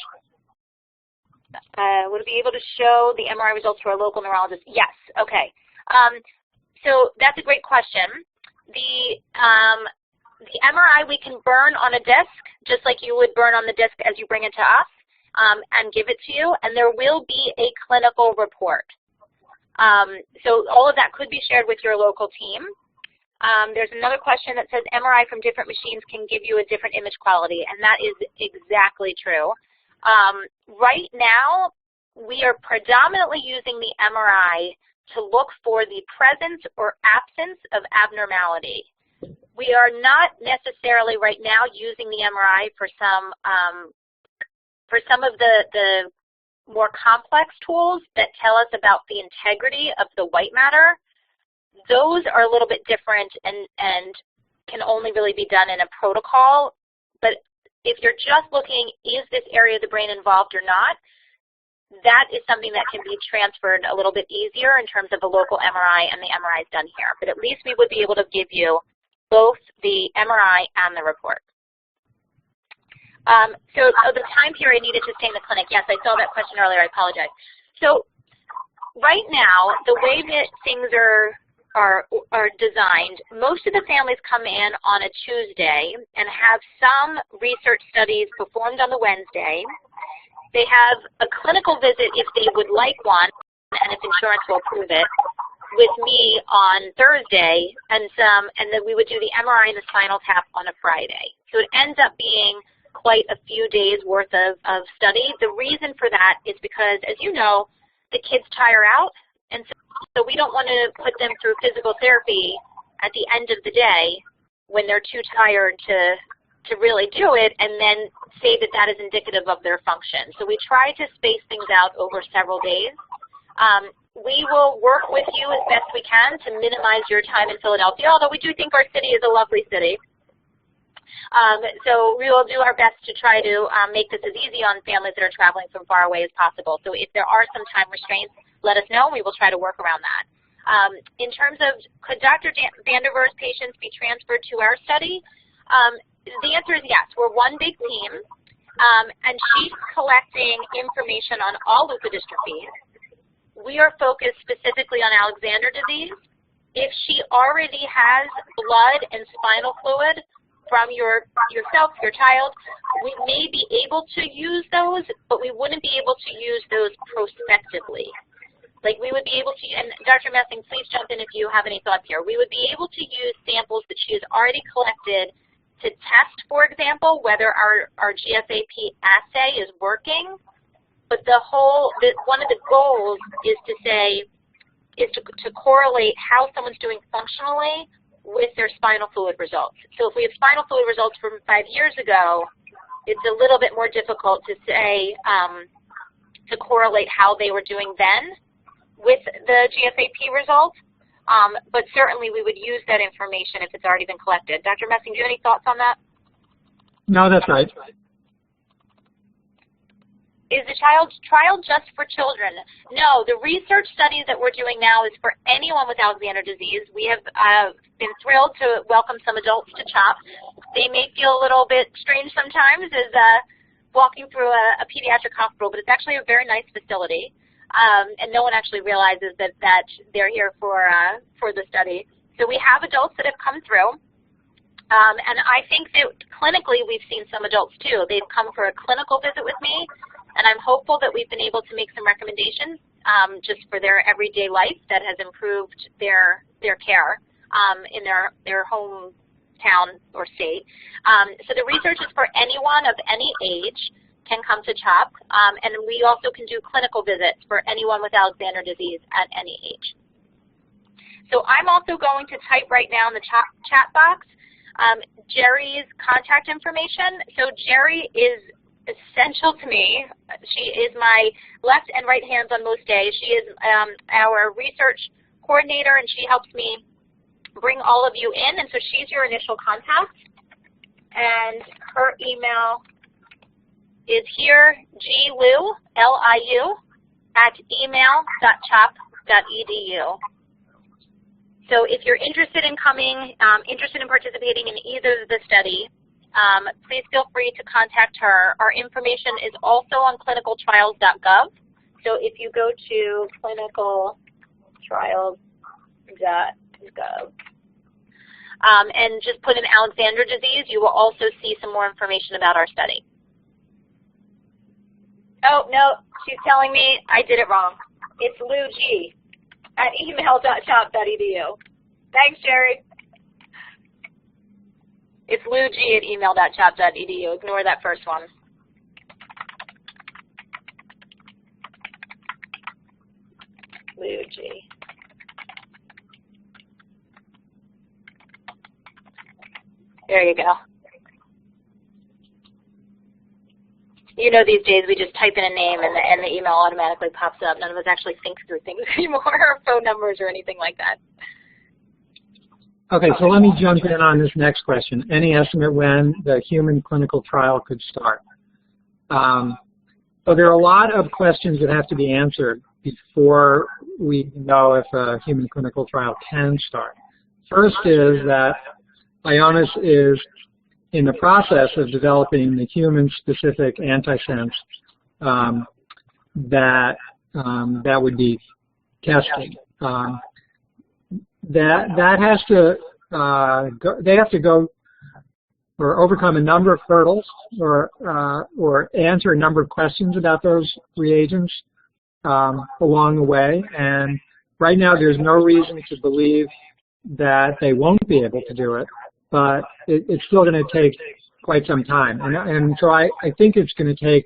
Would it be able to show the MRI results to our local neurologist? Yes. Okay. So that's a great question. The MRI we can burn on a disc, just like you would burn on the disc as you bring it to us, and give it to you, and there will be a clinical report. So all of that could be shared with your local team. There's another question that says MRI from different machines can give you a different image quality, and that is exactly true. Right now, we are predominantly using the MRI to look for the presence or absence of abnormality. We are not necessarily right now using the MRI for some of the more complex tools that tell us about the integrity of the white matter. Those are a little bit different and can only really be done in a protocol. But if you're just looking, is this area of the brain involved or not, that is something that can be transferred a little bit easier in terms of a local MRI and the MRIs done here. But at least we would be able to give you both the MRI and the report. So the time period needed to stay in the clinic. Yes, I saw that question earlier. I apologize. So right now, the way that things are designed, most of the families come in on a Tuesday and have some research studies performed on the Wednesday. They have a clinical visit if they would like one, and if insurance will approve it, with me on Thursday, and then we would do the MRI and the spinal tap on a Friday. So it ends up being quite a few days worth of study. The reason for that is because, as you know, the kids tire out, and so we don't want to put them through physical therapy at the end of the day when they're too tired to really do it, and then say that that is indicative of their function. So we try to space things out over several days. We will work with you as best we can to minimize your time in Philadelphia, although we do think our city is a lovely city. So we will do our best to try to make this as easy on families that are traveling from far away as possible. So if there are some time restraints, let us know, and we will try to work around that. In terms of could Dr. Vanderveer's patients be transferred to our study, the answer is yes. We're one big team, and she's collecting information on all leukodystrophies. We are focused specifically on Alexander disease. If she already has blood and spinal fluid from yourself, your child, we may be able to use those, but we wouldn't be able to use those prospectively. Like we would be able to, and Dr. Messing, please jump in if you have any thoughts here. We would be able to use samples that she has already collected to test, for example, whether our GFAP assay is working. But one of the goals is to correlate how someone's doing functionally with their spinal fluid results. So if we have spinal fluid results from 5 years ago, it's a little bit more difficult to say, to correlate how they were doing then with the GFAP results. But certainly we would use that information if it's already been collected. Dr. Messing, do you have any thoughts on that? No, that's right. Is the trial just for children? No, the research studies that we're doing now is for anyone with Alexander disease. We have been thrilled to welcome some adults to CHOP. They may feel a little bit strange sometimes as walking through a pediatric hospital, but it's actually a very nice facility. And no one actually realizes that they're here for the study. So we have adults that have come through. And I think that clinically we've seen some adults too. They've come for a clinical visit with me, and I'm hopeful that we've been able to make some recommendations just for their everyday life that has improved their care in their hometown or state. So the research is for anyone of any age can come to CHOP, and we also can do clinical visits for anyone with Alexander disease at any age. So I'm also going to type right now in the chat box Jerry's contact information. So Jerry is essential to me. She is my left and right hands on most days. She is our research coordinator, and she helps me bring all of you in, and so she's your initial contact. And her email is here, Liu, L-I-U, @email.chop.edu. So if you're interested in coming, interested in participating in either of the study, please feel free to contact her. Our information is also on clinicaltrials.gov. So if you go to clinicaltrials.gov and just put in Alexander disease, you will also see some more information about our study. Oh, no, she's telling me I did it wrong. It's Lou G. at email.chop.edu. Thanks, Jerry. It's louG@email.chop.edu. Ignore that first one. louG. There you go. You know, these days we just type in a name and the email automatically pops up. None of us actually think through things anymore, or phone numbers or anything like that. Okay, so let me jump in on this next question. Any estimate when the human clinical trial could start? So there are a lot of questions that have to be answered before we know if a human clinical trial can start. First is that Ionis is in the process of developing the human-specific antisense that would be tested. That has to they have to go or overcome a number of hurdles or answer a number of questions about those reagents along the way. And right now, there's no reason to believe that they won't be able to do it, but it's still going to take quite some time. And so I think it's going to take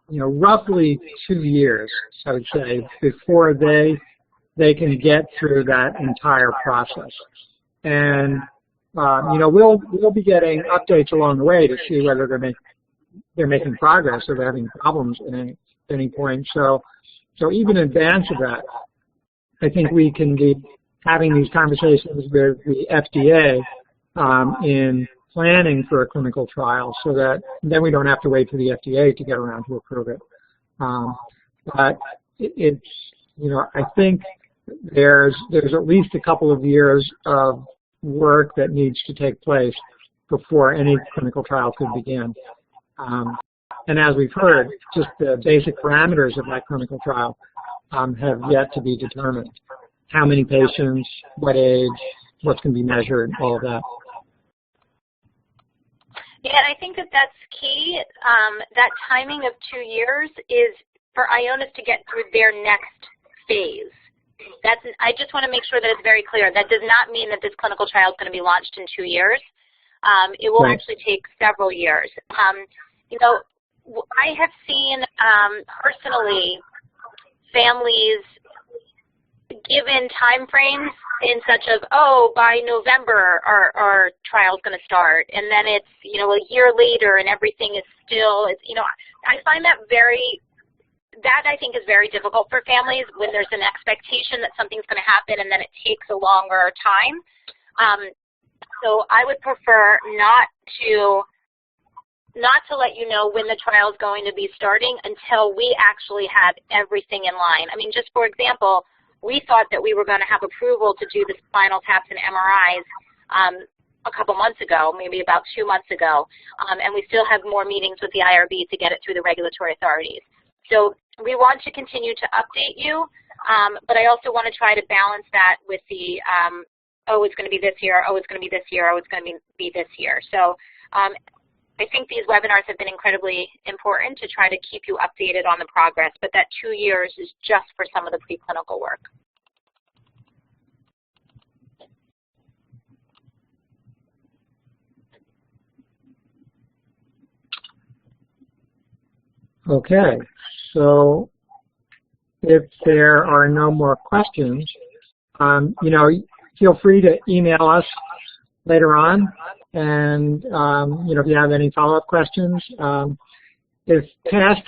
roughly 2 years, I would say, before they can get through that entire process. And we'll be getting updates along the way to see whether they're making progress or they're having problems at any point. So even in advance of that, I think we can be having these conversations with the FDA in planning for a clinical trial, so that then we don't have to wait for the FDA to get around to approve it. But it's I think there's at least a couple of years of work that needs to take place before any clinical trial could begin. And as we've heard, just the basic parameters of that clinical trial have yet to be determined. How many patients, what age, what's going to be measured, all of that. Yeah, and I think that's key. That timing of 2 years is for Ionis to get through their next phase. I just want to make sure that it's very clear. That does not mean that this clinical trial is going to be launched in 2 years. It will actually take several years. I have seen personally families given time frames in such of, oh, by November our trial's going to start, and then it's a year later and everything is still, I find that I think is very difficult for families when there's an expectation that something's going to happen and then it takes a longer time. So I would prefer not to let you know when the trial is going to be starting until we actually have everything in line. I mean, just for example, we thought that we were going to have approval to do the spinal taps and MRIs a couple months ago, maybe about 2 months ago, and we still have more meetings with the IRB to get it through the regulatory authorities. So we want to continue to update you, but I also want to try to balance that with the, oh, it's going to be this year, oh, it's going to be this year, oh, it's going to be this year. So I think these webinars have been incredibly important to try to keep you updated on the progress, but that 2 years is just for some of the preclinical work. Okay, so if there are no more questions, feel free to email us later on, and if you have any follow-up questions. If past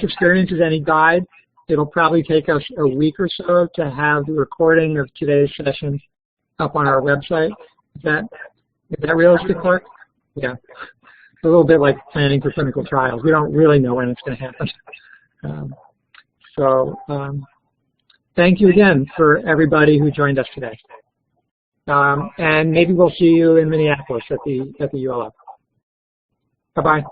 experience is any guide, it'll probably take us a week or so to have the recording of today's session up on our website. Is that realistic, Clark? Yeah. It's a little bit like planning for clinical trials. We don't really know when it's going to happen. Thank you again for everybody who joined us today. And maybe we'll see you in Minneapolis at the ULF. Bye-bye.